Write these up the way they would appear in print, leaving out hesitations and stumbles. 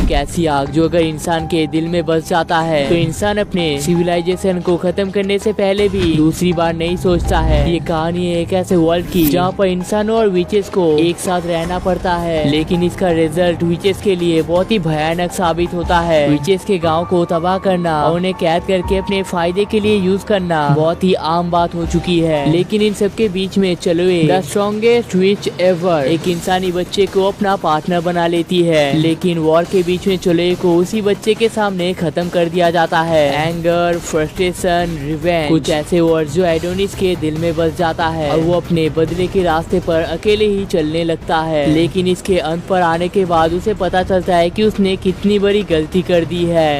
एक ऐसी आग जो अगर इंसान के दिल में बस जाता है तो इंसान अपने सिविलाइजेशन को खत्म करने से पहले भी दूसरी बार नहीं सोचता है। ये कहानी है एक ऐसे वर्ल्ड की जहाँ पर इंसानों और विचेस को एक साथ रहना पड़ता है, लेकिन इसका रिजल्ट विचेस के लिए बहुत ही भयानक साबित होता है। विचेस के गाँव को तबाह करना और उन्हें कैद करके अपने फायदे के लिए यूज करना बहुत ही आम बात हो चुकी है। लेकिन इन सब के बीच में चलोए द स्ट्रॉन्गेस्ट विच एवर एक इंसानी बच्चे को अपना पार्टनर बना लेती है। लेकिन वॉर के बीच में चलोए को उसी बच्चे के सामने खत्म कर दिया जाता है। एंगर, फ्रस्ट्रेशन, रिवेंज, कुछ ऐसे वर्ड्स जो एडोनिस के दिल में बस जाता है और वो अपने बदले के रास्ते पर अकेले ही चलने लगता है। लेकिन इसके अंत पर आने के बाद उसे पता चलता है कि उसने कितनी बड़ी गलती कर दी है।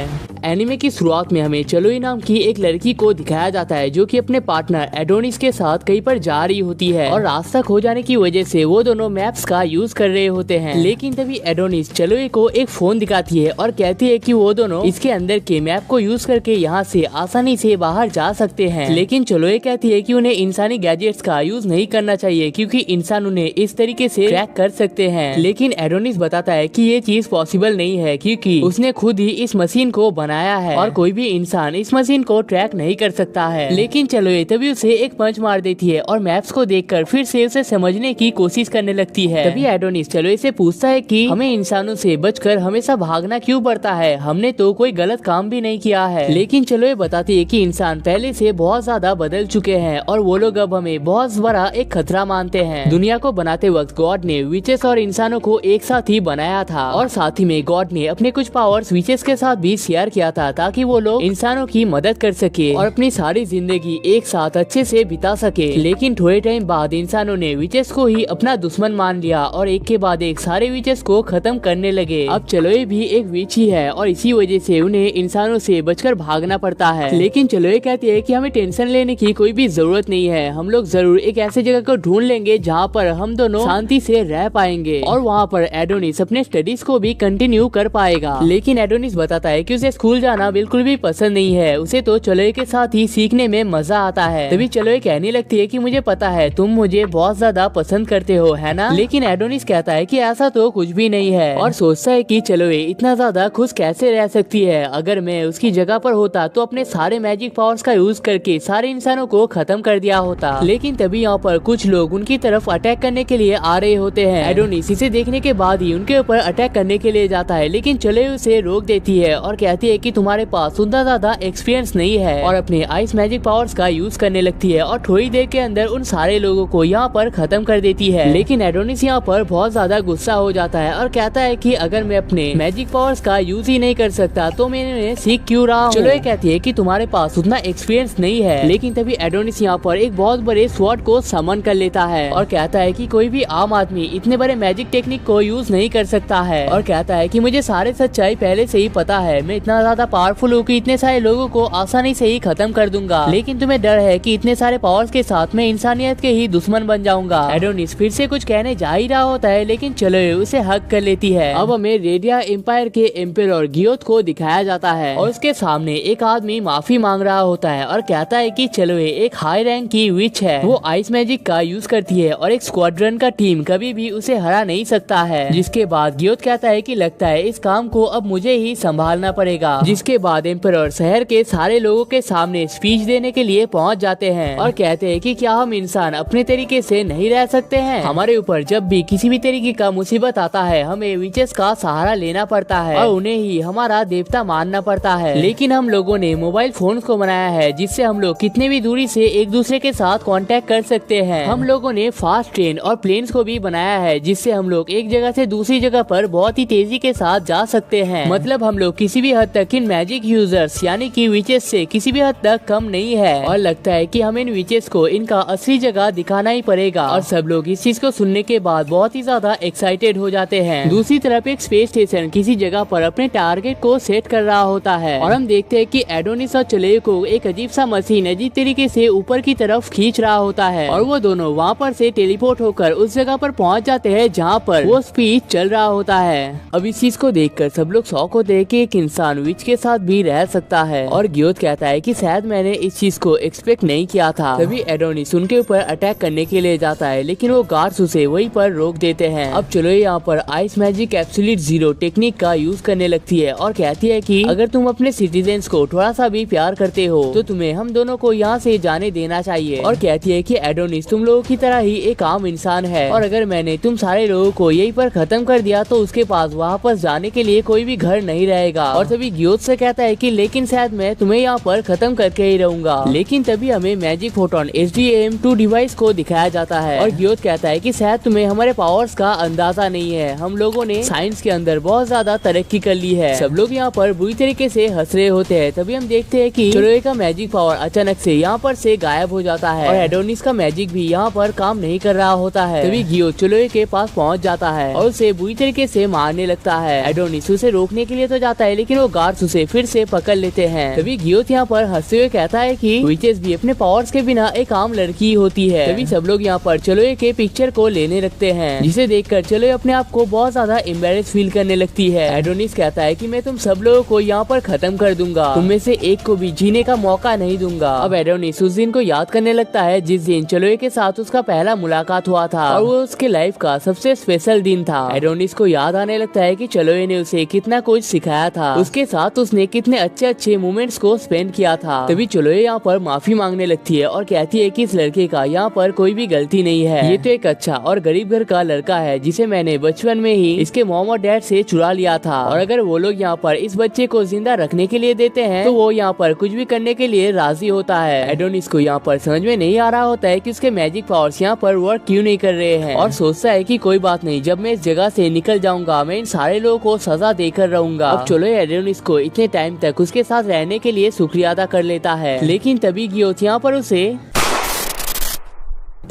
एनिमे की शुरुआत में हमें चलोई नाम की एक लड़की को दिखाया जाता है जो कि अपने पार्टनर एडोनिस के साथ कहीं पर जा रही होती है और रास्ता खो जाने की वजह से वो दोनों मैप्स का यूज कर रहे होते हैं। लेकिन तभी एडोनिस चलोई को एक फोन दिखाती है और कहती है कि वो दोनों इसके अंदर के मैप को यूज करके यहाँ से आसानी से बाहर जा सकते हैं। लेकिन चलोई कहती है कि उन्हें इंसानी गैजेट्स का यूज नहीं करना चाहिए क्योंकि इंसान उन्हें इस तरीके से ट्रैक कर सकते हैं। लेकिन एडोनिस बताता है कि ये चीज पॉसिबल नहीं है क्योंकि उसने खुद ही इस मशीन को बनाया है और कोई भी इंसान इस मशीन को ट्रैक नहीं कर सकता है। लेकिन चलोए तभी उसे एक पंच मार देती है और मैप्स को देखकर फिर से उसे समझने की कोशिश करने लगती है। तभी एडोनिस चलोए से पूछता है कि हमें इंसानों से बचकर हमेशा भागना क्यों पड़ता है, हमने तो कोई गलत काम भी नहीं किया है। लेकिन चलोए बताती है कि इंसान पहले से बहुत ज्यादा बदल चुके हैं और वो लोग अब हमें बहुत बड़ा एक खतरा मानते हैं। दुनिया को बनाते वक्त गॉड ने विचेस और इंसानों को एक साथ ही बनाया था और साथ ही में गॉड ने अपने कुछ पावर्स विचेस के साथ भी शेयर किया था ताकि वो लोग इंसानों की मदद कर सके और अपनी सारी जिंदगी एक साथ अच्छे से बिता सके। लेकिन थोड़े टाइम बाद इंसानों ने विचेस को ही अपना दुश्मन मान लिया और एक के बाद एक सारे विचेस को खत्म करने लगे। अब चलोए भी एक विच ही है और इसी वजह से उन्हें इंसानों से बचकर भागना पड़ता है। लेकिन चलोए कहती है कि हमें टेंशन लेने की कोई भी जरूरत नहीं है, हम लोग जरूर एक ऐसी जगह को ढूंढ लेंगे जहाँ पर हम दोनों शांति से रह पाएंगे और वहाँ पर एडोनिस अपने स्टडीज को भी कंटिन्यू कर पाएगा। लेकिन एडोनिस बताता है कि उसे स्कूल जाना बिल्कुल भी पसंद नहीं है, उसे तो चलोए के साथ ही सीखने में मजा आता है। तभी चलोए कहने लगती है कि मुझे पता है तुम मुझे बहुत ज्यादा पसंद करते हो, है ना? लेकिन एडोनिस कहता है कि ऐसा तो कुछ भी नहीं है और सोचता है कि चलोए इतना ज्यादा खुश कैसे रह सकती है, अगर मैं उसकी जगह पर होता तो अपने सारे मैजिक पावर्स का यूज करके सारे इंसानों को खत्म कर दिया होता। लेकिन तभी यहाँ पर कुछ लोग उनकी तरफ अटैक करने के लिए आ रहे होते हैं। एडोनिस इसे देखने के बाद ही उनके ऊपर अटैक करने के लिए जाता है, लेकिन चलोए उसे रोक देती है और कहती है कि तुम्हारे पास उतना ज्यादा एक्सपीरियंस नहीं है और अपने आइस मैजिक पावर्स का यूज करने लगती है और थोड़ी देर के अंदर उन सारे लोगों को यहाँ पर खत्म कर देती है। लेकिन एडोनिस यहाँ पर बहुत ज्यादा गुस्सा हो जाता है और कहता है कि अगर मैं अपने मैजिक पावर्स का यूज ही नहीं कर सकता तो मैं इन्हें सीख क्यों रहा हूँ। चलोए कहती है कि तुम्हारे पास उतना एक्सपीरियंस नहीं है। लेकिन तभी एडोनिस यहाँ पर एक बहुत बड़े स्वॉर्ड को समन कर लेता है और कहता है कि कोई भी आम आदमी इतने बड़े मैजिक टेक्निक को यूज नहीं कर सकता है और कहता है कि मुझे सारे सच्चाई पहले से ही पता है, मैं इतना ज्यादा पावरफुल हूँ कि इतने सारे लोगों को आसानी से ही खत्म कर दूंगा। लेकिन तुम्हें डर है कि इतने सारे पावर्स के साथ मैं इंसानियत के ही दुश्मन बन जाऊंगा। एडोनिस फिर से कुछ कहने जा ही रहा होता है लेकिन चलोए उसे हक कर लेती है। अब हमें रेडिया एम्पायर के एम्पेरर गियोथ को दिखाया जाता है और उसके सामने एक आदमी माफी मांग रहा होता है और कहता है कि चलोए एक हाई रैंक की विच है, वो आइस मैजिक का यूज करती है और एक स्क्वाड्रन का टीम कभी भी उसे हरा नहीं सकता है। जिसके बाद गियोथ कहता है कि लगता है इस काम को अब मुझे ही संभालना पड़ेगा। जिसके बाद एम्पेरर शहर के सारे लोगों के सामने स्पीच देने के लिए पहुंच जाते हैं और कहते हैं कि क्या हम इंसान अपने तरीके से नहीं रह सकते हैं, हमारे ऊपर जब भी किसी भी तरीके का मुसीबत आता है हमें विचेस का सहारा लेना पड़ता है और उन्हें ही हमारा देवता मानना पड़ता है। लेकिन हम लोगों ने मोबाइल फोन को बनाया है जिससे हम लोग कितने भी दूरी से एक दूसरे के साथ कांटेक्ट कर सकते हैं। हम लोगों ने फास्ट ट्रेन और प्लेन्स को भी बनाया है जिससे हम लोग एक जगह से दूसरी जगह पर बहुत ही तेजी के साथ जा सकते हैं। मतलब हम लोग किसी भी हद तक इन मैजिक यूजर्स यानी कि विचेस से किसी भी हद तक कम नहीं है और लगता है कि हमें इन विचेस को इनका असली जगह दिखाना ही पड़ेगा। और सब लोग इस चीज को सुनने के बाद बहुत ही ज्यादा एक्साइटेड हो जाते हैं। दूसरी तरफ एक स्पेस स्टेशन किसी जगह पर अपने टारगेट को सेट कर रहा होता है और हम देखते हैं कि एडोनिस और चलोए को एक अजीब सा मशीन अजीब तरीके से ऊपर की तरफ खींच रहा होता है और वो दोनों वहाँ पर से टेलीपोर्ट होकर उस जगह पर पहुँच जाते हैं जहाँ पर वो स्पीच चल रहा होता है। अब इस चीज को देखकर सब लोग शौक होते हैं कि एक इंसान विच के साथ भी रह सकता है। और गियोथ कहता है कि शायद मैंने इस चीज को एक्सपेक्ट नहीं किया था। तभी एडोनिस उनके ऊपर अटैक करने के लिए जाता है, लेकिन वो गार्ड्स उसे वहीं पर रोक देते हैं। अब चलो यहाँ पर ice magic absolute zero technique का यूज करने लगती है और कहती है कि अगर तुम अपने सिटीजन्स को थोड़ा सा भी प्यार करते हो तो तुम्हें हम दोनों को यहाँ से जाने देना चाहिए। और कहती है कि एडोनिस तुम लोगों की तरह ही एक आम इंसान है, और अगर मैंने तुम सारे लोगों को यहीं पर खत्म कर दिया तो उसके पास वापस जाने के लिए कोई भी घर नहीं रहेगा। और तभी गियोथ से कहता है कि लेकिन शायद मैं तुम्हें यहाँ पर खत्म करके ही रहूंगा। लेकिन तभी हमें मैजिक फोटोन HDAM2 डिवाइस को दिखाया जाता है और गियोथ कहता है कि शायद तुम्हें हमारे पावर्स का अंदाजा नहीं है, हम लोगों ने साइंस के अंदर बहुत ज्यादा तरक्की कर ली है। सब लोग यहाँ पर बुरी तरीके से हंस रहे होते हैं। तभी हम देखते हैं कि चिलोए का मैजिक पावर अचानक से यहाँ पर से गायब हो जाता है और एडोनिस का मैजिक भी यहाँ पर काम नहीं कर रहा होता है। तभी गियोथ चिलोए के पास पहुँच जाता है और उसे बुरी तरीके से मारने लगता है। एडोनिस उसे रोकने के लिए तो जाता है, लेकिन वो गार्ड्स उसे फिर से पकड़ लेते हैं। तभी गियोथ यहाँ पर हंसते हुए कहता है कि विचेस भी अपने पावर्स के बिना एक आम लड़की होती है। तभी सब लोग यहाँ पर चिलोए के पिक्चर को लेने लगते हैं, जिसे देखकर चिलोए अपने आप को बहुत ज्यादा एम्बेरेस फील करने लगती है। एडोनिस कहता है कि मैं तुम सब लोगों को यहाँ पर खत्म कर दूंगा, तुम में से एक को भी जीने का मौका नहीं दूंगा। अब एडोनिस उस दिन को याद करने लगता है जिस दिन चिलोए के साथ उसका पहला मुलाकात हुआ था और वो उसके लाइफ का सबसे स्पेशल दिन था। एडोनिस को याद आने लगता है कि चिलोए ने उसे कितना कुछ सिखाया था, उसके साथ उसने कितने अच्छे अच्छे मोमेंट्स को स्पेंड किया था। तभी चिलोए यहाँ पर माफी मांगने लगती है और कहती है कि इस लड़के का यहाँ पर कोई भी गलती नहीं है, ये तो एक अच्छा और गरीब घर का लड़का है जिसे मैंने बचपन में ही इसके मॉम और डैड से चुरा लिया था, और अगर वो लोग यहाँ पर इस बच्चे को जिंदा रखने के लिए देते हैं तो वो यहाँ पर कुछ भी करने के लिए राजी होता है। एडोनिस को यहाँ पर समझ में नहीं आ रहा होता है कि उसके मैजिक पावर्स यहाँ पर वर्क क्यों नहीं कर रहे हैं और सोचता है कि कोई बात नहीं, जब मैं इस जगह से निकल जाऊंगा मैं इन सारे लोगों को सजा देकर रहूंगा। अब चलो एडोनिस को इतने टाइम तक उसके साथ रहने के लिए शुक्रिया अदा कर लेता है, लेकिन तभी गियोथ यहाँ पर उसे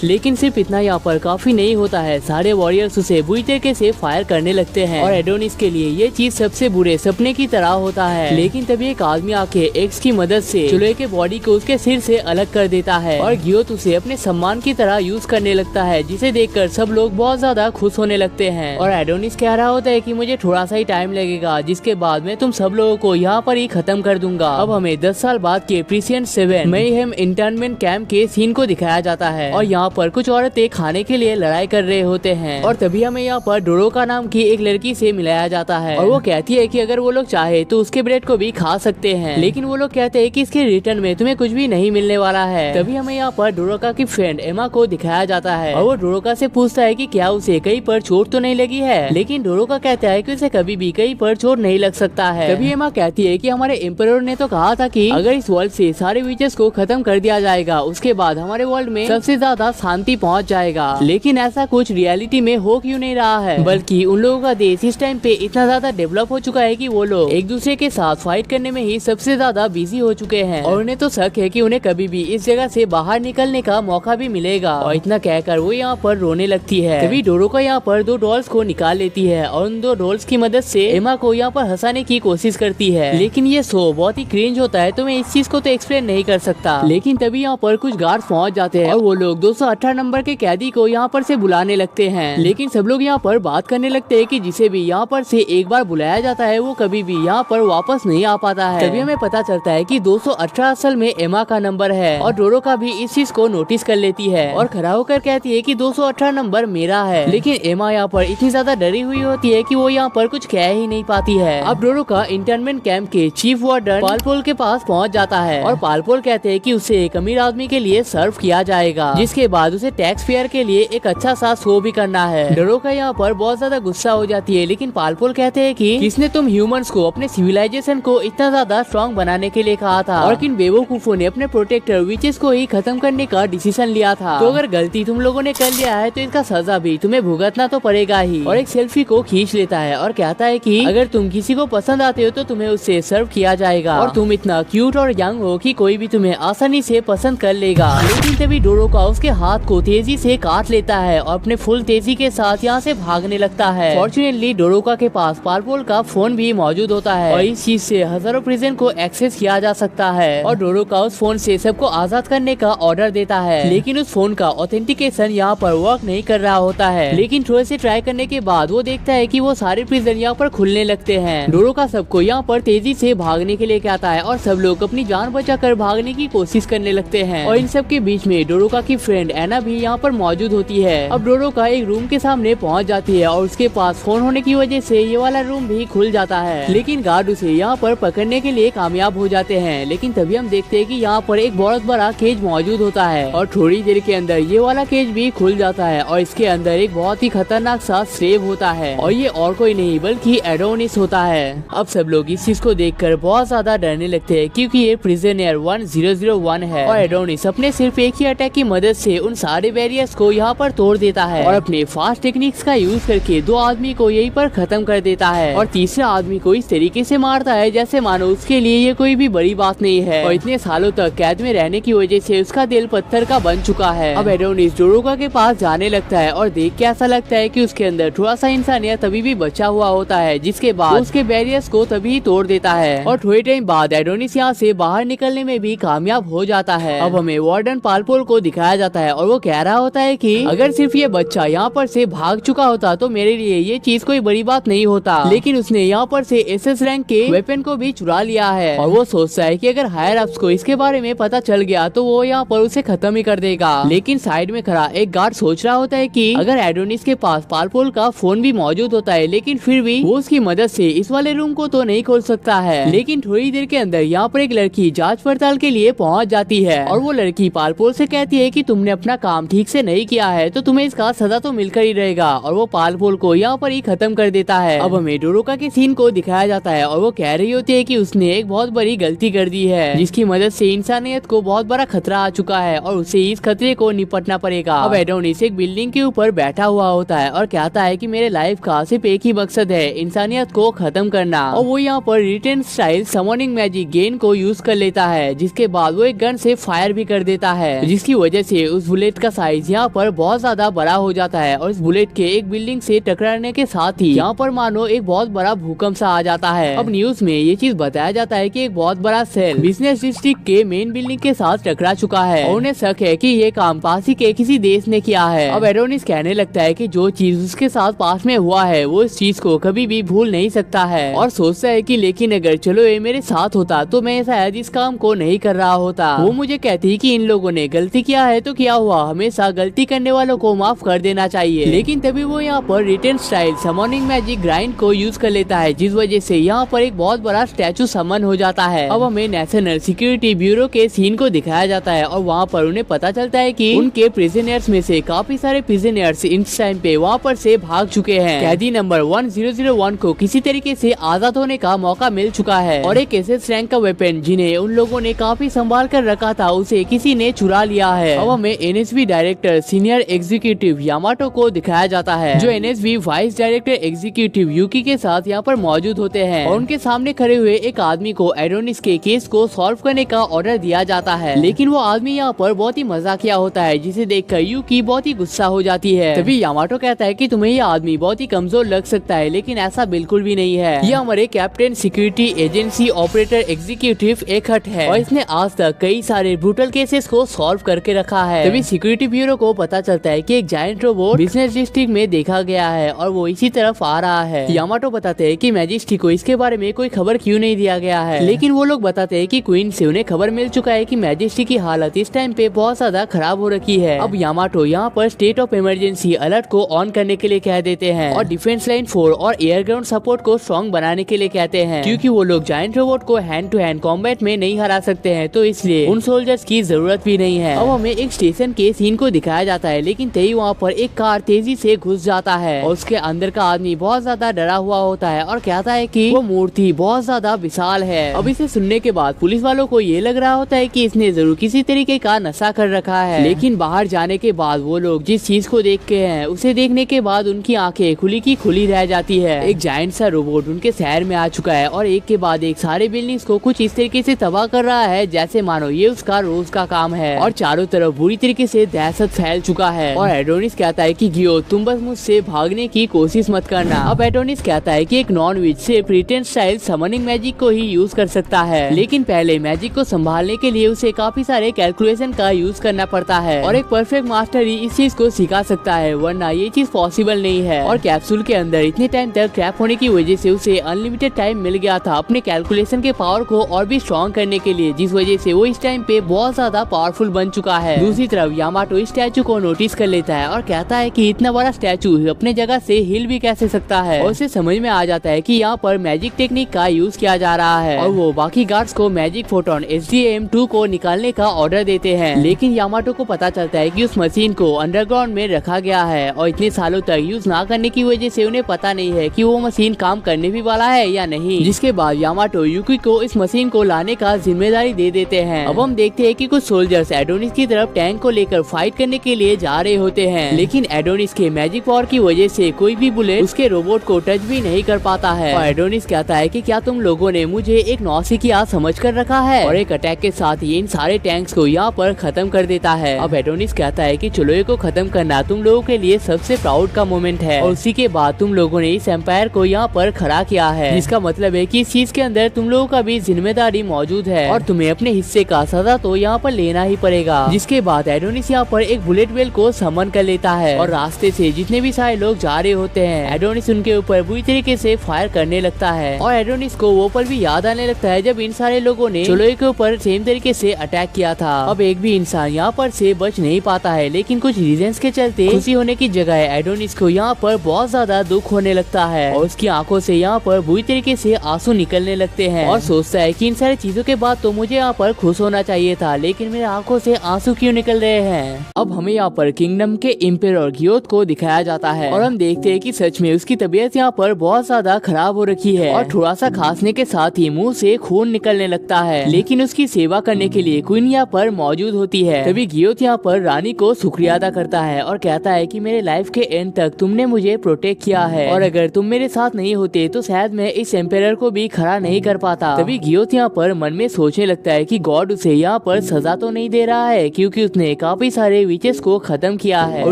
लेकिन सिर्फ इतना यहाँ पर काफी नहीं होता है, सारे वॉरियर्स उसे बुरी तरीके से फायर करने लगते हैं और एडोनिस के लिए ये चीज सबसे बुरे सपने की तरह होता है। लेकिन तभी एक आदमी आके एक्स की मदद से चिलोए के बॉडी को उसके सिर से अलग कर देता है और गियोथ उसे अपने सम्मान की तरह यूज करने लगता है, जिसे देखकर सब लोग बहुत ज्यादा खुश होने लगते हैं। और एडोनिस कह रहा होता है कि मुझे थोड़ा सा ही टाइम लगेगा, जिसके बाद मैं तुम सब लोगों को यहाँ पर ही खत्म कर दूंगा। अब हमें 10 साल बाद के प्रीसियंट 7 मेयहेम इंटर्नमेंट कैंप के सीन को दिखाया जाता है और यहाँ पर कुछ औरतें खाने के लिए लड़ाई कर रहे होते हैं और तभी हमें यहाँ पर डोरोका नाम की एक लड़की से मिलाया जाता है और वो कहती है कि अगर वो लोग चाहे तो उसके ब्रेड को भी खा सकते हैं, लेकिन वो लोग कहते हैं कि इसके रिटर्न में तुम्हें कुछ भी नहीं मिलने वाला है। तभी हमें यहाँ पर डोरोका की फ्रेंड एमा को दिखाया जाता है और वो डोरोका से पूछता है कि क्या उसे कहीं पर चोट तो नहीं लगी है, लेकिन डोरोका कहता है कि उसे कभी भी कहीं पर चोट नहीं लग सकता है। तभी एमा कहती है कि हमारे एम्परर ने तो कहा था कि अगर इस वर्ल्ड से सारे विचेस को खत्म कर दिया जाएगा उसके बाद हमारे वर्ल्ड में सबसे ज्यादा शांति पहुंच जाएगा, लेकिन ऐसा कुछ रियलिटी में हो क्यों नहीं रहा है, बल्कि उन लोगों का देश इस टाइम पे इतना ज्यादा डेवलप हो चुका है कि वो लोग एक दूसरे के साथ फाइट करने में ही सबसे ज्यादा बिजी हो चुके हैं और उन्हें तो शक है कि उन्हें कभी भी इस जगह से बाहर निकलने का मौका भी मिलेगा। और इतना कहकर वो यहाँ पर रोने लगती है। तभी डोरोका यहाँ पर 2 डॉल्स को निकाल लेती है और उन 2 डॉल्स की मदद से एमा को यहाँ पर हंसाने की कोशिश करती है, लेकिन ये शो बहुत ही क्रिंज होता है तो मैं इस चीज को तो एक्सप्लेन नहीं कर सकता। लेकिन तभी यहाँ पर कुछ गार्ड पहुँच जाते हैं और वो लोग 218 नंबर के कैदी को यहाँ पर से बुलाने लगते हैं, लेकिन सब लोग यहाँ पर बात करने लगते हैं कि जिसे भी यहाँ पर से एक बार बुलाया जाता है वो कभी भी यहाँ पर वापस नहीं आ पाता है। तभी हमें पता चलता है कि 218 असल में एमा का नंबर है और डोरोका भी इस चीज को नोटिस कर लेती है और खड़ा होकर कहती है कि 218 नंबर मेरा है, लेकिन एमा यहाँ पर इतनी ज्यादा डरी हुई होती है कि वो यहाँ पर कुछ कह ही नहीं पाती है। अब डोरोका इंटर्नमेंट कैंप के चीफ वार्डन पालपोल के पास पहुँच जाता है और पालपोल कहते हैं कि उसे एक अमीर आदमी के लिए सर्व किया जाएगा, जिसके बाद उसे टैक्स फेयर के लिए एक अच्छा सा शो भी करना है। डोरोका यहाँ पर बहुत ज्यादा गुस्सा हो जाती है, लेकिन पालपोल कहते हैं कि किसने तुम ह्यूमंस को अपने सिविलाइजेशन को इतना ज्यादा स्ट्रॉन्ग बनाने के लिए कहा था और किन बेवकूफों ने अपने प्रोटेक्टर विचेस को ही खत्म करने का डिसीजन लिया था, तो अगर गलती तुम लोगों ने कर लिया है तो इसका सजा भी तुम्हें भुगतना तो पड़ेगा ही। और एक सेल्फी को खींच लेता है और कहता है कि अगर तुम किसी को पसंद आते हो तो तुम्हें उससे सर्व किया जाएगा और तुम इतना क्यूट और यंग हो कि कोई भी तुम्हें आसानी से पसंद कर लेगा। लेकिन तभी डोरोका उसके हाथ को तेजी से काट लेता है और अपने फुल तेजी के साथ यहाँ से भागने लगता है। फॉर्चुनेटली डोरोका के पास पालपोल का फोन भी मौजूद होता है और इस चीज से हजारों प्रिजन को एक्सेस किया जा सकता है और डोरोका उस फोन से सबको आजाद करने का ऑर्डर देता है। लेकिन उस फोन का ऑथेंटिकेशन यहाँ पर वर्क नहीं कर रहा होता है। लेकिन थोड़े से ट्राई करने के बाद वो देखता है कि वो सारे प्रिजन यहाँ पर खुलने लगते हैं। डोरोका सबको यहाँ पर तेजी से भागने के लिए कहता है और सब लोग अपनी जान बचाकर भागने की कोशिश करने लगते हैं और इन सब के बीच में डोरोका की फ्रेंड एना भी यहाँ पर मौजूद होती है। अब डोरोका एक रूम के सामने पहुँच जाती है और उसके पास फोन होने की वजह से ये वाला रूम भी खुल जाता है। लेकिन गार्ड उसे यहाँ पर पकड़ने के लिए कामयाब हो जाते हैं। लेकिन तभी हम देखते हैं कि यहाँ पर एक बहुत बड़ा केज मौजूद होता है और थोड़ी देर के अंदर ये वाला केज भी खुल जाता है और इसके अंदर एक बहुत ही खतरनाक सा स्लेव होता है और ये और कोई नहीं बल्कि एडोनिस होता है। अब सब लोग इस चीज को देखकर बहुत ज्यादा डरने लगते हैं क्योंकि ये प्रिजनर 1001 है और एडोनिस अपने सिर्फ एक ही अटैक की मदद से उन सारे बैरियर्स को यहाँ पर तोड़ देता है और अपने फास्ट टेक्निक्स का यूज करके दो आदमी को यहीं पर खत्म कर देता है और तीसरा आदमी को इस तरीके से मारता है जैसे मानो उसके लिए ये कोई भी बड़ी बात नहीं है और इतने सालों तक कैद में रहने की वजह से उसका दिल पत्थर का बन चुका है। अब एडोनिस डोरोका के पास जाने लगता है और देख के ऐसा लगता है कि उसके अंदर थोड़ा सा इंसानियत तभी भी बचा हुआ होता है, जिसके बाद उसके बैरियर्स को तभी तोड़ देता है और थोड़े टाइम बाद एडोनिस यहाँ से बाहर निकलने में भी कामयाब हो जाता है। अब हमें वार्डन पालपोल को दिखाया जाता है और वो कह रहा होता है कि अगर सिर्फ ये बच्चा यहाँ पर से भाग चुका होता तो मेरे लिए ये चीज कोई बड़ी बात नहीं होता, लेकिन उसने यहाँ पर से एसएस रैंक के वेपन को भी चुरा लिया है और वो सोचता है कि अगर हायर अप्स को इसके बारे में पता चल गया तो वो यहाँ पर उसे खत्म ही कर देगा। लेकिन साइड में खड़ा एक गार्ड सोच रहा होता है कि अगर एडोनिस के पास पालपोल का फोन भी मौजूद होता है लेकिन फिर भी वो उसकी मदद से इस वाले रूम को तो नहीं खोल सकता है। लेकिन थोड़ी देर के अंदर यहाँ पर एक लड़की जांच पड़ताल के लिए पहुँच जाती है और वो लड़की पालपोल से कहती है कि तुमने अपना काम ठीक से नहीं किया है तो तुम्हें इसका सजा तो मिलकर ही रहेगा और वो पालपोल को यहाँ पर ही खत्म कर देता है। अब हमें डोरोका के सीन को दिखाया जाता है और वो कह रही होती है कि उसने एक बहुत बड़ी गलती कर दी है जिसकी मदद से इंसानियत को बहुत बड़ा खतरा आ चुका है और उसे इस खतरे को निपटना पड़ेगा। अब एडोनिस एक बिल्डिंग के ऊपर बैठा हुआ होता है और कहता है कि मेरे लाइफ का सिर्फ एक ही मकसद है, इंसानियत को खत्म करना। और वो यहाँ पर return style summoning magic gain को यूज कर लेता है, जिसके बाद वो एक गन से फायर भी कर देता है जिसकी वजह से उस बुलेट का साइज यहाँ पर बहुत ज्यादा बड़ा हो जाता है और इस बुलेट के एक बिल्डिंग से टकराने के साथ ही यहाँ पर मानो एक बहुत बड़ा भूकंप सा आ जाता है। अब न्यूज में ये चीज बताया जाता है कि एक बहुत बड़ा सेल बिजनेस डिस्ट्रिक्ट के मेन बिल्डिंग के साथ टकरा चुका है और उन्हें शक है कि ये काम पास ही के किसी देश ने किया है। अब एडोनिस कहने लगता है कि जो चीज उसके साथ पास में हुआ है वो इस चीज को कभी भी भूल नहीं सकता है और सोचता है कि लेकिन अगर चलो ये मेरे साथ होता तो मैं शायद इस काम को नहीं कर रहा होता। वो मुझे कहती कि इन लोगों ने गलती किया है तो क्या हुआ, हमेशा गलती करने वालों को माफ कर देना चाहिए। लेकिन तभी वो यहाँ पर return style summoning magic grind को यूज कर लेता है जिस वजह से यहाँ पर एक बहुत बड़ा स्टैचू समन हो जाता है। अब हमें नेशनल सिक्योरिटी ब्यूरो के सीन को दिखाया जाता है और वहाँ पर उन्हें पता चलता है कि उनके प्रिजनर्स में से काफी सारे प्रिजनर्स इस टाइम पे वहाँ पर से भाग चुके हैं। कैदी नंबर 1001 को किसी तरीके से आजाद होने का मौका मिल चुका है और एक एसएस रैंक का वेपन जिन्हें उन लोगों ने काफी संभाल कर रखा था उसे किसी ने चुरा लिया है। अब हमें NSB director senior executive Yamato को दिखाया जाता है जो एनएसबी वाइस डायरेक्टर एग्जीक्यूटिव यूकी के साथ यहाँ पर मौजूद होते हैं और उनके सामने खड़े हुए एक आदमी को एडोनिस के केस को सॉल्व करने का ऑर्डर दिया जाता है। लेकिन वो आदमी यहाँ पर बहुत ही मजाकिया होता है जिसे देखकर यूकी बहुत ही गुस्सा हो जाती है। तभी यामाटो कहता है कि तुम्हें ये आदमी बहुत ही कमजोर लग सकता है लेकिन ऐसा बिल्कुल भी नहीं है, ये हमारे captain security agency operator executive Eckhart है और इसने आज तक कई सारे ब्रूटल केसेस को सॉल्व करके रखा है। तभी सिक्योरिटी ब्यूरो को पता चलता है कि एक जायंट रोबोट बिजनेस डिस्ट्रिक्ट में देखा गया है और वो इसी तरफ आ रहा है। यामाटो बताते हैं कि मैजिस्ट्री को इसके बारे में कोई खबर क्यों नहीं दिया गया है, लेकिन वो लोग बताते हैं कि क्वीन से उन्हें खबर मिल चुका है कि मैजिस्ट्री की हालत इस टाइम पे बहुत ज्यादा खराब हो रखी है। अब यामाटो यहाँ पर स्टेट ऑफ इमरजेंसी अलर्ट को ऑन करने के लिए कह देते हैं और डिफेंस लाइन 4 और एयर ग्राउंड सपोर्ट को स्ट्रॉन्ग बनाने के लिए कहते हैं क्योंकि वो लोग जायंट रोबोट को हैंड टू हैंड कॉम्बैट में नहीं हरा सकते हैं तो इसलिए उन सोल्जर्स की जरूरत भी नहीं है। अब हमें एक स्टेशन के सीन को दिखाया जाता है लेकिन तभी वहाँ पर एक कार तेजी से घुस जाता है और उसके अंदर का आदमी बहुत ज्यादा डरा हुआ होता है और कहता है कि वो मूर्ति बहुत ज्यादा विशाल है। अब इसे सुनने के बाद पुलिस वालों को ये लग रहा होता है कि इसने जरूर किसी तरीके का नशा कर रखा है, लेकिन बाहर जाने के बाद वो लोग जिस चीज को देख के हैं उसे देखने के बाद उनकी आंखें खुली की खुली रह जाती है। एक जायंट सा रोबोट उनके शहर में आ चुका है और एक के बाद एक सारे बिल्डिंग्स को कुछ इस तरीके से तबाह कर रहा है जैसे मानो ये उसका रोज का काम है और चारों तरफ बुरी तरीके तरीके से दहशत फैल चुका है। और एडोनिस कहता है कि गियो तुम बस मुझसे भागने की कोशिश मत करना। अब एडोनिस कहता है कि एक नॉन विच से प्रीटेंड स्टाइल समनिंग मैजिक को ही यूज कर सकता है, लेकिन पहले मैजिक को संभालने के लिए उसे काफी सारे कैलकुलेशन का यूज करना पड़ता है और एक परफेक्ट मास्टर ही इस चीज को सिखा सकता है, वरना ये चीज पॉसिबल नहीं है। और कैप्सूल के अंदर इतने टाइम तक ट्रैप होने की वजह से उसे अनलिमिटेड टाइम मिल गया था अपने कैलकुलेशन के पावर को और भी स्ट्रॉन्ग करने के लिए, जिस वजह से वो इस टाइम पे बहुत ज्यादा पावरफुल बन चुका है। दूसरी तरफ यामाटो इस स्टैचू को नोटिस कर लेता है और कहता है कि इतना बड़ा स्टैचू अपने जगह से हिल भी कैसे सकता है, और उसे समझ में आ जाता है कि यहाँ पर मैजिक टेक्निक का यूज किया जा रहा है। और वो बाकी गार्ड्स को मैजिक फोटोन SDM-2 को निकालने का ऑर्डर देते हैं, लेकिन यामाटो को पता चलता है कि उस मशीन को अंडरग्राउंड में रखा गया है और इतने सालों तक यूज ना करने की वजह से उन्हें पता नहीं है कि वो मशीन काम करने भी वाला है या नहीं। जिसके बाद यामाटो युकी को इस मशीन को लाने का जिम्मेदारी दे देते हैं। अब हम देखते हैं कि कुछ सोल्जर्स एडोनिस की तरफ टैंक को लेकर फाइट करने के लिए जा रहे होते हैं, लेकिन एडोनिस के मैजिक पावर की वजह से कोई भी बुलेट उसके रोबोट को टच भी नहीं कर पाता है। और एडोनिस कहता है कि क्या तुम लोगों ने मुझे एक नौसिखिया समझ कर रखा है, और एक अटैक के साथ ही इन सारे टैंक्स को यहाँ पर खत्म कर देता है। अब एडोनिस कहता है कि चुलोए को खत्म करना तुम लोगों के लिए सबसे प्राउड का मोमेंट है, और उसी के बाद तुम लोगों ने इस एम्पायर को यहाँ पर खड़ा किया है, जिसका मतलब है कि इस चीज के अंदर तुम लोगों का भी जिम्मेदारी मौजूद है और तुम्हें अपने हिस्से का सजा तो यहाँ पर लेना ही पड़ेगा। जिसके बाद एडोनिस यहाँ पर एक बुलेट वेल को समन कर लेता है और रास्ते से जितने भी सारे लोग जा रहे होते हैं एडोनिस उनके ऊपर बुरी तरीके से फायर करने लगता है। और एडोनिस को वो पल भी याद आने लगता है जब इन सारे लोगों ने चुलोए के ऊपर सेम तरीके से अटैक किया था। अब एक भी इंसान यहाँ पर से बच नहीं पाता है, लेकिन कुछ रीजंस के चलते खुशी होने की जगह एडोनिस को यहाँ पर बहुत ज्यादा दुख होने लगता है और उसकी आंखों से यहाँ पर बुरी तरीके से आंसू निकलने लगते हैं और सोचता है कि इन सारी चीजों के बाद तो मुझे यहाँ पर खुश होना चाहिए था, लेकिन मेरे आंखों से आंसू क्यों निकल रहे हैं। अब हमें यहाँ पर किंगडम के एम्परर गियोथ को दिखाया जाता है और हम देखते हैं कि सच में उसकी तबीयत यहाँ पर बहुत ज्यादा खराब हो रखी है और थोड़ा सा खांसने के साथ ही मुंह से खून निकलने लगता है, लेकिन उसकी सेवा करने के लिए क्वीन यहाँ पर मौजूद होती है। तभी गियोथ यहाँ पर रानी को शुक्रिया अदा करता है और कहता है कि मेरे लाइफ के एंड तक तुमने मुझे प्रोटेक्ट किया है और अगर तुम मेरे साथ नहीं होते तो शायद मैं इस एम्परर को भी खड़ा नहीं कर पाता। तभी गियोथ यहाँ पर मन में सोचने लगता है कि गॉड उसे यहाँ पर सजा तो नहीं दे रहा है, क्योंकि उसने काफी सारे विचेस को खत्म किया है और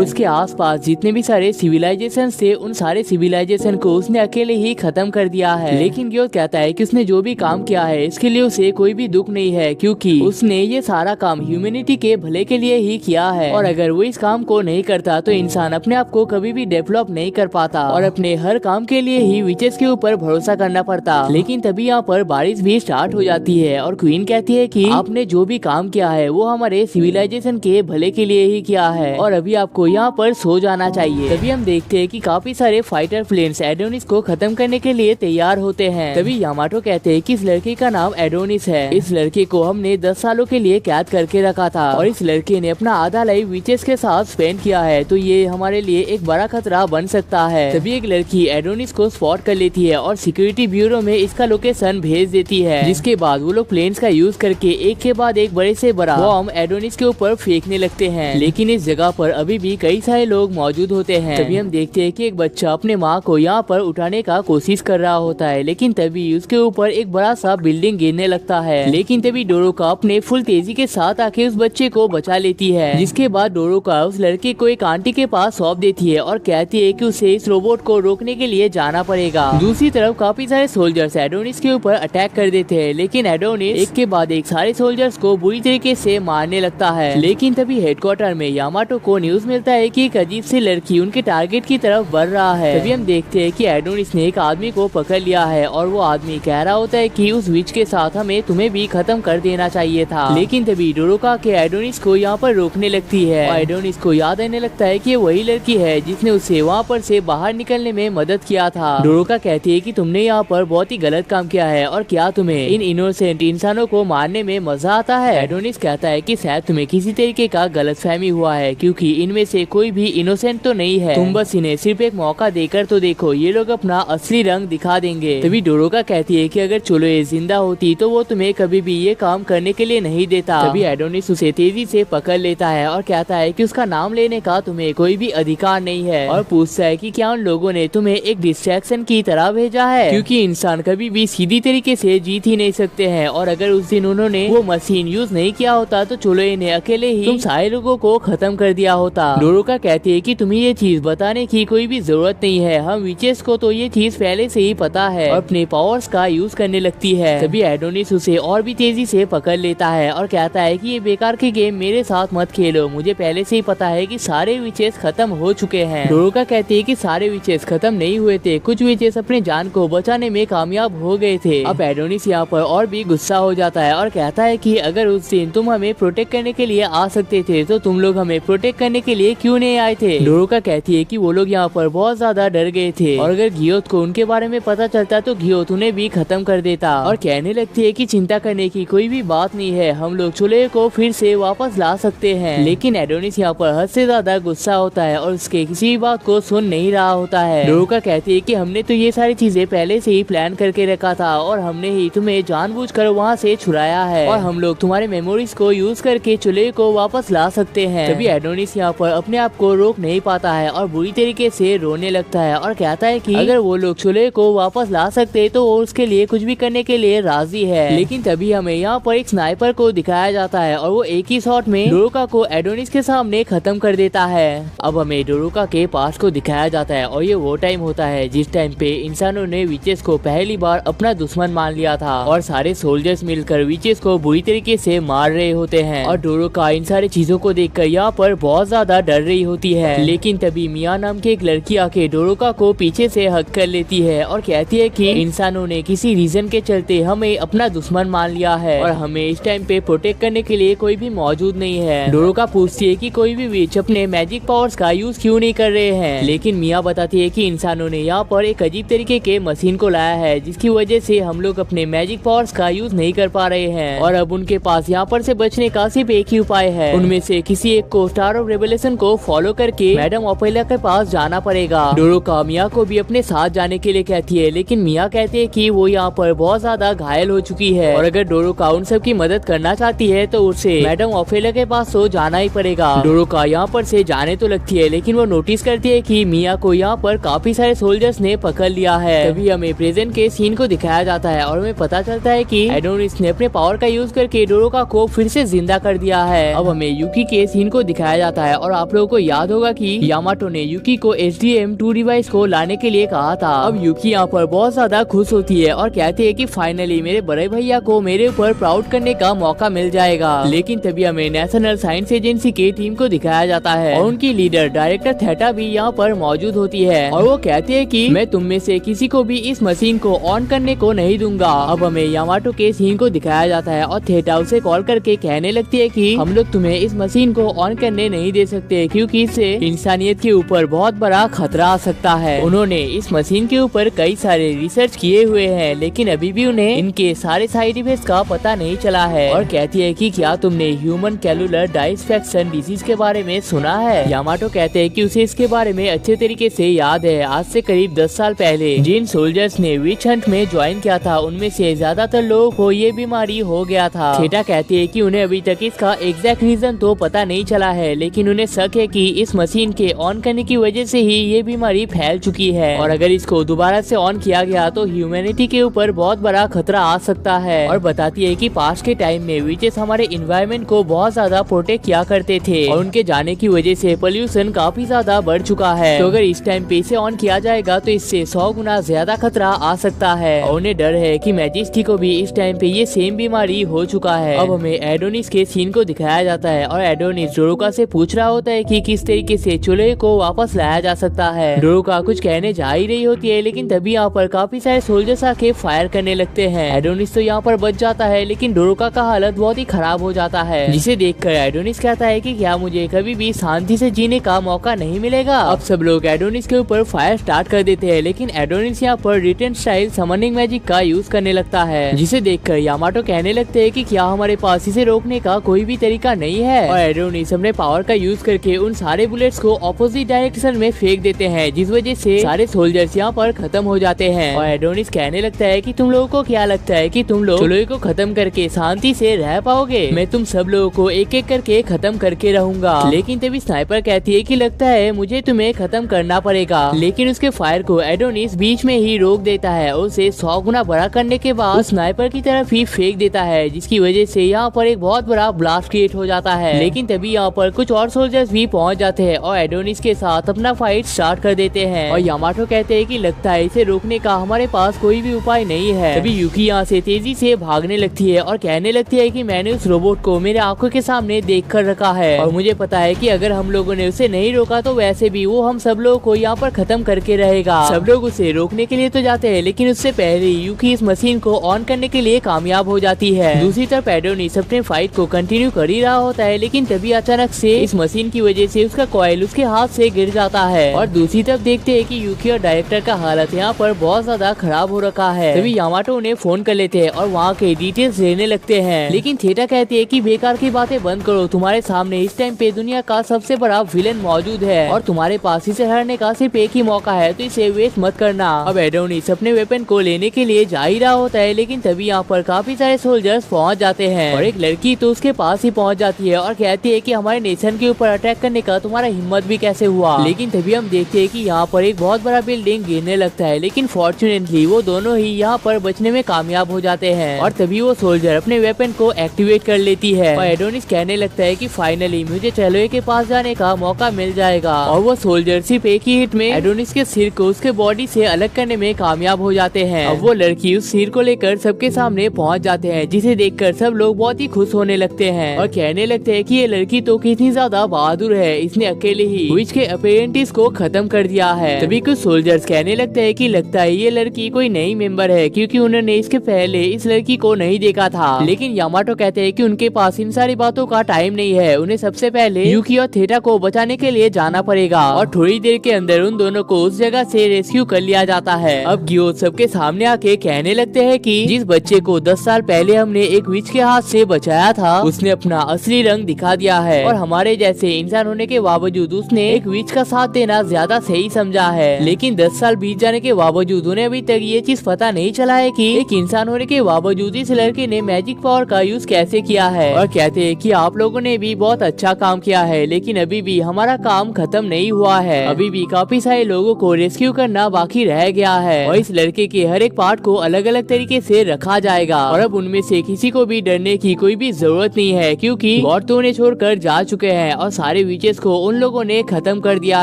उसके आसपास जितने भी सारे सिविलाइजेशन थे उन सारे सिविलाइजेशन को उसने अकेले ही खत्म कर दिया है। लेकिन गियोथ कहता है कि उसने जो भी काम किया है इसके लिए उसे कोई भी दुख नहीं है, क्योंकि उसने ये सारा काम ह्यूमैनिटी के भले के लिए ही किया है और अगर वो इस काम को नहीं करता तो इंसान अपने आप को कभी भी डेवलप नहीं कर पाता और अपने हर काम के लिए ही विचेस के ऊपर भरोसा करना पड़ता। लेकिन तभी यहाँ पर बारिश भी स्टार्ट हो जाती है और क्वीन कहती है कि आपने जो भी काम किया है वो हमारे सिविलाइजेशन के भले के लिए ही किया है और अभी आपको यहाँ पर सो जाना चाहिए। तभी हम देखते हैं कि काफी सारे फाइटर प्लेन्स एडोनिस को खत्म करने के लिए तैयार होते हैं। तभी यामाटो कहते हैं कि इस लड़के का नाम एडोनिस है, इस लड़के को हमने 10 सालों के लिए कैद करके रखा था और इस लड़के ने अपना आधा लाइफ विचेस के साथ स्पेंड किया है, तो ये हमारे लिए एक बड़ा खतरा बन सकता है। तभी एक लड़की एडोनिस को स्पॉट कर लेती है और सिक्योरिटी ब्यूरो में इसका लोकेशन भेज देती है, जिसके बाद वो लोग प्लेन्स का यूज करके एक के बाद एक बड़े से बड़ा बॉम्ब एडोनिस के ऊपर फेंकने लगते हैं। लेकिन इस जगह पर अभी भी कई सारे लोग मौजूद होते हैं। तभी हम देखते हैं कि एक बच्चा अपने माँ को यहाँ पर उठाने का कोशिश कर रहा होता है, लेकिन तभी उसके ऊपर एक बड़ा सा बिल्डिंग गिरने लगता है। लेकिन तभी डोरोका अपने फुल तेजी के साथ आके उस बच्चे को बचा लेती है, जिसके बाद डोरोका उस लड़के को एक आंटी के पास सौंप देती है और कहती है कि उसे इस रोबोट को रोकने के लिए जाना पड़ेगा। दूसरी तरफ काफी सारे सोल्जर्स एडोनिस के ऊपर अटैक कर देते हैं, लेकिन एडोनिस एक के बाद एक सारे सोल्जर्स को बुरी तरीके से मारने लगता है। लेकिन तभी हेडक्वार्टर में यामाटो को न्यूज मिलता है कि एक अजीब सी लड़की उनके टारगेट की तरफ बढ़ रहा है। तभी हम देखते हैं कि एडोनिस ने एक आदमी को पकड़ लिया है और वो आदमी कह रहा होता है कि उस विच के साथ हमें तुम्हें भी खत्म कर देना चाहिए था। लेकिन तभी डोरोका के एडोनिस को यहाँ पर रोकने लगती है और एडोनिस को याद आने लगता है कि वही लड़की है जिसने उसे वहाँ पर से बाहर निकलने में मदद किया था। डोरोका कहती है कि तुमने यहाँ पर बहुत ही गलत काम किया है और क्या तुम्हें इन इनोसेंट इंसानों को मारने में मजा आता है। एडोनिस कहता है कि शायद तुम्हें किसी तरीके का गलतफहमी हुआ है, क्योंकि इनमें से कोई भी इनोसेंट तो नहीं है, तुम बस इन्हें सिर्फ एक मौका देकर तो देखो, ये लोग अपना असली रंग दिखा देंगे। तभी डोरोका कहती है कि अगर चुलोए जिंदा होती तो वो तुम्हें कभी भी ये काम करने के लिए नहीं देता। तभी एडोनिस उसे तेजी से पकड़ लेता है और कहता है कि उसका नाम लेने का तुम्हें कोई भी अधिकार नहीं है और पूछता है कि क्या उन लोगों ने तुम्हें एक डिस्ट्रैक्शन की तरह भेजा है, क्योंकि इंसान कभी भी सीधी तरीके से जीत ही नहीं सकते हैं और अगर उस दिन उन्होंने वो मशीन यूज नहीं किया होता तो चुलोए ने अकेले ही तुम सारे लोगों को खत्म कर दिया होता। डोरोका कहती है कि तुम्हें ये चीज बताने की कोई भी जरूरत नहीं है, हम विचेस को तो ये चीज पहले से ही पता है और अपने पावर्स का यूज करने लगती है। तभी एडोनिस उसे और भी तेजी से पकड़ लेता है और कहता है कि ये बेकार के गेम मेरे साथ मत खेलो, मुझे पहले से ही पता है कि सारे विचेस खत्म हो चुके हैं। डोरोका कहती है कि सारे विचेस खत्म नहीं हुए थे, कुछ विचेस अपने जान को बचाने में कामयाब हो गए थे। अब एडोनिस यहाँ पर और भी गुस्सा हो जाता है और कहता है कि अगर उस दिन तुम हमें प्रोटेक्ट करने के लिए आ सकते थे तो तुम लोग हमें प्रोटेक्ट करने के लिए क्यों नहीं आए थे। डोरोका कहती है कि वो लोग यहाँ पर बहुत ज्यादा डर गए थे और अगर घियोत को उनके बारे में पता चलता तो घियोत उन्हें भी खत्म कर देता। और कहने लगती है कि चिंता करने की कोई भी बात नहीं है, हम लोग चूल्हे को फिर से वापस ला सकते हैं। लेकिन एडोनिस यहाँ पर हद से ज्यादा गुस्सा होता है और उसके किसी भी बात को सुन नहीं रहा होता है। डोरोका कहती है कि हमने तो ये सारी चीजें पहले से ही प्लान करके रखा था और हमने ही तुम्हें जानबूझकर वहाँ से छुड़ाया है और हम लोग तुम्हारे मेमोरीज को यूज करके चूल्हे को वापस ला सकते हैं। तभी एडोनिस यहाँ पर अपने आप को रोक नहीं पाता है और बुरी तरीके से रोने लगता है और कहता है कि अगर वो लोग चूल्हे को वापस ला सकते तो वो उसके लिए कुछ भी करने के लिए राजी है। लेकिन तभी हमें यहाँ पर एक स्नाइपर को दिखाया जाता है और वो एक ही शॉट में डोरोका को एडोनिस के सामने खत्म कर देता है। अब हमें डोरोका के पास को दिखाया जाता है और ये वो टाइम होता है जिस टाइम पे इंसानों ने विचेस को पहली बार अपना दुश्मन मान लिया था और सारे सोल्जर्स मिलकर विचेस को बुरी तरीके से मार रहे होते हैं और डोरोका इन सारी चीजों को देखकर यहाँ पर बहुत ज्यादा डर रही होती है। लेकिन तभी मिया नाम की एक लड़की आके डोरोका को पीछे से हक कर लेती है और कहती है कि इंसानों ने किसी रीजन के चलते हमें अपना दुश्मन मान लिया है और हमें इस टाइम पे प्रोटेक्ट करने के लिए कोई भी मौजूद नहीं है। डोरोका पूछती है कि कोई भी विच अपने मैजिक पावर्स का यूज क्यों नहीं कर रहे हैं, लेकिन मिया बताती है कि इंसानों ने यहाँ पर एक अजीब तरीके के मशीन को लाया है जिसकी वजह से हम लोग अपने मैजिक पावर्स का यूज नहीं कर पा रहे हैं और अब उनके पास यहाँ पर से बचने का सिर्फ एक ही उपाय है, उनमें से किसी एक को स्टार ऑफ रेवलेशन को फॉलो करके मैडम ओपेला के पास जाना पड़ेगा। डोरोका मिया को भी अपने साथ जाने के लिए कहती है लेकिन मिया कहती है कि वो यहाँ पर बहुत ज्यादा घायल हो चुकी है और अगर डोरोका उन सब की मदद करना चाहती है तो उसे मैडम ओपेला के पास तो जाना ही पड़ेगा। डोरोका यहाँ पर से जाने तो लगती है लेकिन वो नोटिस करती है कि मिया को यहाँ पर काफी सारे सोल्जर्स ने पकड़ लिया है। तभी हमें प्रेजेंट के सीन को दिखाया जाता है और हमें पता चलता है कि एडोनिस ने अपने पावर का यूज करके डोरोका को फिर से जिंदा कर दिया है। अब हमें यूकी के सीन को दिखाया जाता है और आप लोगों को याद होगा कि यामाटो ने यूकी को HDM2 डिवाइस को लाने के लिए कहा था। अब यूकी यहाँ पर बहुत ज्यादा खुश होती है और कहती है कि फाइनली मेरे बड़े भैया को मेरे ऊपर प्राउड करने का मौका मिल जाएगा। लेकिन तभी हमें नेशनल साइंस एजेंसी की टीम को दिखाया जाता है और उनकी लीडर डायरेक्टर थेटा भी यहाँ पर मौजूद होती है और वो कहती है कि मैं तुम में से किसी को भी इस मशीन को ऑन करने को नहीं दूंगा। अब हमें यामाटो के सीन को दिखाया जाता है और थेटा उसे कॉल करके कहने लगती है कि हम लोग तुम्हें इस मशीन को ऑन करने नहीं दे सकते क्योंकि इससे इंसानियत के ऊपर बहुत बड़ा खतरा आ सकता है। उन्होंने इस मशीन के ऊपर कई सारे रिसर्च किए हुए हैं लेकिन अभी भी उन्हें इनके सारे साइड इफेक्ट्स का पता नहीं चला है और कहती है कि क्या तुमने ह्यूमन कैलुलर डाइसफेक्शन डिजीज के बारे में सुना है। यामाटो कहते हैं कि उसे इसके बारे में अच्छे तरीके से याद है। आज से करीब 10 साल पहले जिन सोल्जर्स ने विच हंट में ज्वाइन किया था उनमें से ज्यादातर लोगों को ये बीमारी हो गया था। थेटा कहती है कि उन्हें अभी तक इसका एग्जैक्ट रीजन तो पता नहीं चला है लेकिन उन्हें शक है कि इस मशीन के ऑन करने की वजह से ही ये बीमारी फैल चुकी है और अगर इसको दोबारा से ऑन किया गया तो ह्यूमैनिटी के ऊपर बहुत बड़ा खतरा आ सकता है। और बताती है कि पास्ट के टाइम में विचेस हमारे इन्वायरमेंट को बहुत ज्यादा प्रोटेक्ट किया करते थे और उनके जाने की वजह से पोल्यूशन काफी ज्यादा बढ़ चुका है। तो अगर इस टाइम पे इसे ऑन किया जाएगा तो इससे 100 गुना ज्यादा खतरा आ सकता है और उन्हें डर है कि मैजेस्टी को भी इस टाइम पे ये सेम बीमारी हो चुका है। अब हमें एडोनिस के सीन को दिखाया जाता है और एडोनिस डोरोका से पूछ रहा होता है कि किस तरीके से चूल्हे को वापस लाया जा सकता है। डोरोका कुछ कहने जा ही रही होती है लेकिन तभी यहाँ पर काफी सारे सोल्जर्स आके फायर करने लगते हैं। एडोनिस तो यहाँ पर बच जाता है लेकिन डोरोका का हालत बहुत ही खराब हो जाता है जिसे देखकर एडोनिस कहता है कि क्या मुझे कभी भी शांति से जीने का मौका नहीं मिलेगा। अब सब लोग एडोनिस के ऊपर फायर स्टार्ट कर देते हैं लेकिन एडोनिस यहाँ पर रिटर्न स्टाइल समनिंग मैजिक का यूज करने लगता है जिसे देखकर यामाटो कहने लगते हैं कि क्या हमारे पास इसे रोकने का कोई भी तरीका नहीं है और एडोनिस अपने पावर का यूज करके उन सारे बुलेट्स को ऑपोजिट डायरेक्शन में फेंक देते हैं जिस वजह से सारे सोल्जर्स यहाँ पर खत्म हो जाते हैं। और एडोनिस कहने लगता है कि तुम लोगों को क्या लगता है कि तुम लोग चूल्हे को खत्म करके शांति से रह पाओगे? मैं तुम सब लोगों को एक एक करके खत्म करके रहूंगा। लेकिन तभी स्नाइपर कहती है कि लगता है मुझे तुम्हें खत्म करना पड़ेगा। लेकिन उसके फायर को एडोनिस बीच में ही रोक देता है और उसे 100 गुना बड़ा करने के बाद स्नाइपर की तरफ ही फेंक देता है जिसकी वजह से यहाँ पर एक बहुत बड़ा ब्लास्ट क्रिएट हो जाता है। लेकिन तभी यहाँ पर कुछ और सोल्जर्स भी पहुंच जाते हैं और एडोनिस के साथ अपना फाइट स्टार्ट कर देते हैं। और यामाटो कहते हैं कि लगता है इसे रोकने का हमारे पास कोई भी उपाय नहीं है। तभी यूकी यहाँ से तेजी से भागने लगती है और कहने लगती है कि मैंने उस रोबोट को मेरे आंखों के सामने देख कर रखा है और मुझे पता है कि अगर हम लोगों ने उसे नहीं रोका तो वैसे भी वो हम सब लोगों को यहाँ पर खत्म करके रहेगा। सब लोग उसे रोकने के लिए तो जाते हैं, लेकिन उससे पहले यूकी इस मशीन को ऑन करने के लिए कामयाब हो जाती है। दूसरी तरफ एडोनिस अपने फाइट को कंटिन्यू कर ही रहा होता है, लेकिन तभी अचानक से इस मशीन की वजह से उसका कॉइल उसके हाथ से गिर जाता है। और दूसरी तरफ देखते हैं कि यूकी और डायरेक्टर का हालत यहाँ पर बहुत ज्यादा खराब हो रखा है। तभी यामाटो उन्हें फोन कर लेते हैं और वहाँ के डिटेल्स लेने लगते हैं, लेकिन थेटा कहती है कि बेकार की बातें बंद करो, तुम्हारे सामने इस टाइम पे दुनिया का सबसे बड़ा विलेन मौजूद है और तुम्हारे पास इसे हराने का सिर्फ एक ही मौका है, तो इसे वेस्ट मत करना। अब एडोनिस अपने वेपन को लेने के लिए जा ही रहा होता है, लेकिन तभी यहाँ पर काफी सारे सोल्जर्स पहुँच जाते हैं और एक लड़की तो उसके पास ही पहुँच जाती है और कहती है कि हमारे नेशन के ऊपर अटैक करने का तुम्हारा हिम्मत भी कैसे हुआ। लेकिन तभी हम देखते हैं कि यहाँ पर एक बहुत बड़ा बिल्डिंग गिरने लगता है, लेकिन फॉर्चुनेटली वो दोनों ही यहाँ पर बचने में कामयाब हो जाते हैं और तभी वो सोल्जर अपने वेपन को एक्टिवेट कर लेती है और एडोनिस कहने लगता है कि फाइनली मुझे चैलोए के पास जाने का मौका मिल जाएगा। और वो सोल्जर सिर्फ एक ही हिट में एडोनिस के सिर को उसके बॉडी से अलग करने में कामयाब हो जाते हैं। अब वो लड़की उस सिर को लेकर सबके सामने पहुंच जाते हैं, जिसे देखकर सब लोग बहुत ही खुश होने लगते हैं और कहने लगते हैं कि ये लड़की तो कितनी ज्यादा बहादुर है, इसने अकेले ही विच के अपेरेंटिस को खत्म कर दिया है। तभी कुछ सोल्जर्स कहने लगते हैं कि लगता है ये लड़की कोई नई मेंबर है, क्योंकि उन्होंने इसके पहले इस लड़की को नहीं देखा था। लेकिन यामाटो कहते हैं कि उनके पास इन सारी बातों का टाइम नहीं है, उन्हें सबसे पहले यूकी और थेटा को बचाने के लिए जाना पड़ेगा और थोड़ी देर के अंदर उन दोनों को उस जगह से रेस्क्यू कर लिया जाता है। अब गियोथ सबके सामने आके कहने लगते हैं कि जिस बच्चे को 10 साल पहले हमने एक विच के हाथ से बचाया था, उसने अपना असली रंग दिखा दिया है और हमारे जैसे इंसान होने के बावजूद उसने एक विच का साथ देना ज्यादा सही समझा है। लेकिन 10 साल बीत जाने के बावजूद उन्हें अभी तक ये चीज पता नहीं चला है कि एक इंसान होने के बावजूद इस लड़के ने मैजिक पावर का यूज कैसे किया है। और कहते हैं कि आप लोगों ने भी बहुत अच्छा काम किया है, लेकिन अभी भी हमारा काम खत्म नहीं हुआ है, अभी भी काफी सारे लोगों को रेस्क्यू करना बाकी रह गया है और इस लड़के के हर एक पार्ट को अलग अलग तरीके से रखा जाएगा और अब उनमें से किसी को भी डरने की कोई भी जरूरत नहीं है, क्योंकि गॉड तो उन्हें छोड़कर जा चुके हैं और सारे विचेस को उन लोगों ने खत्म कर दिया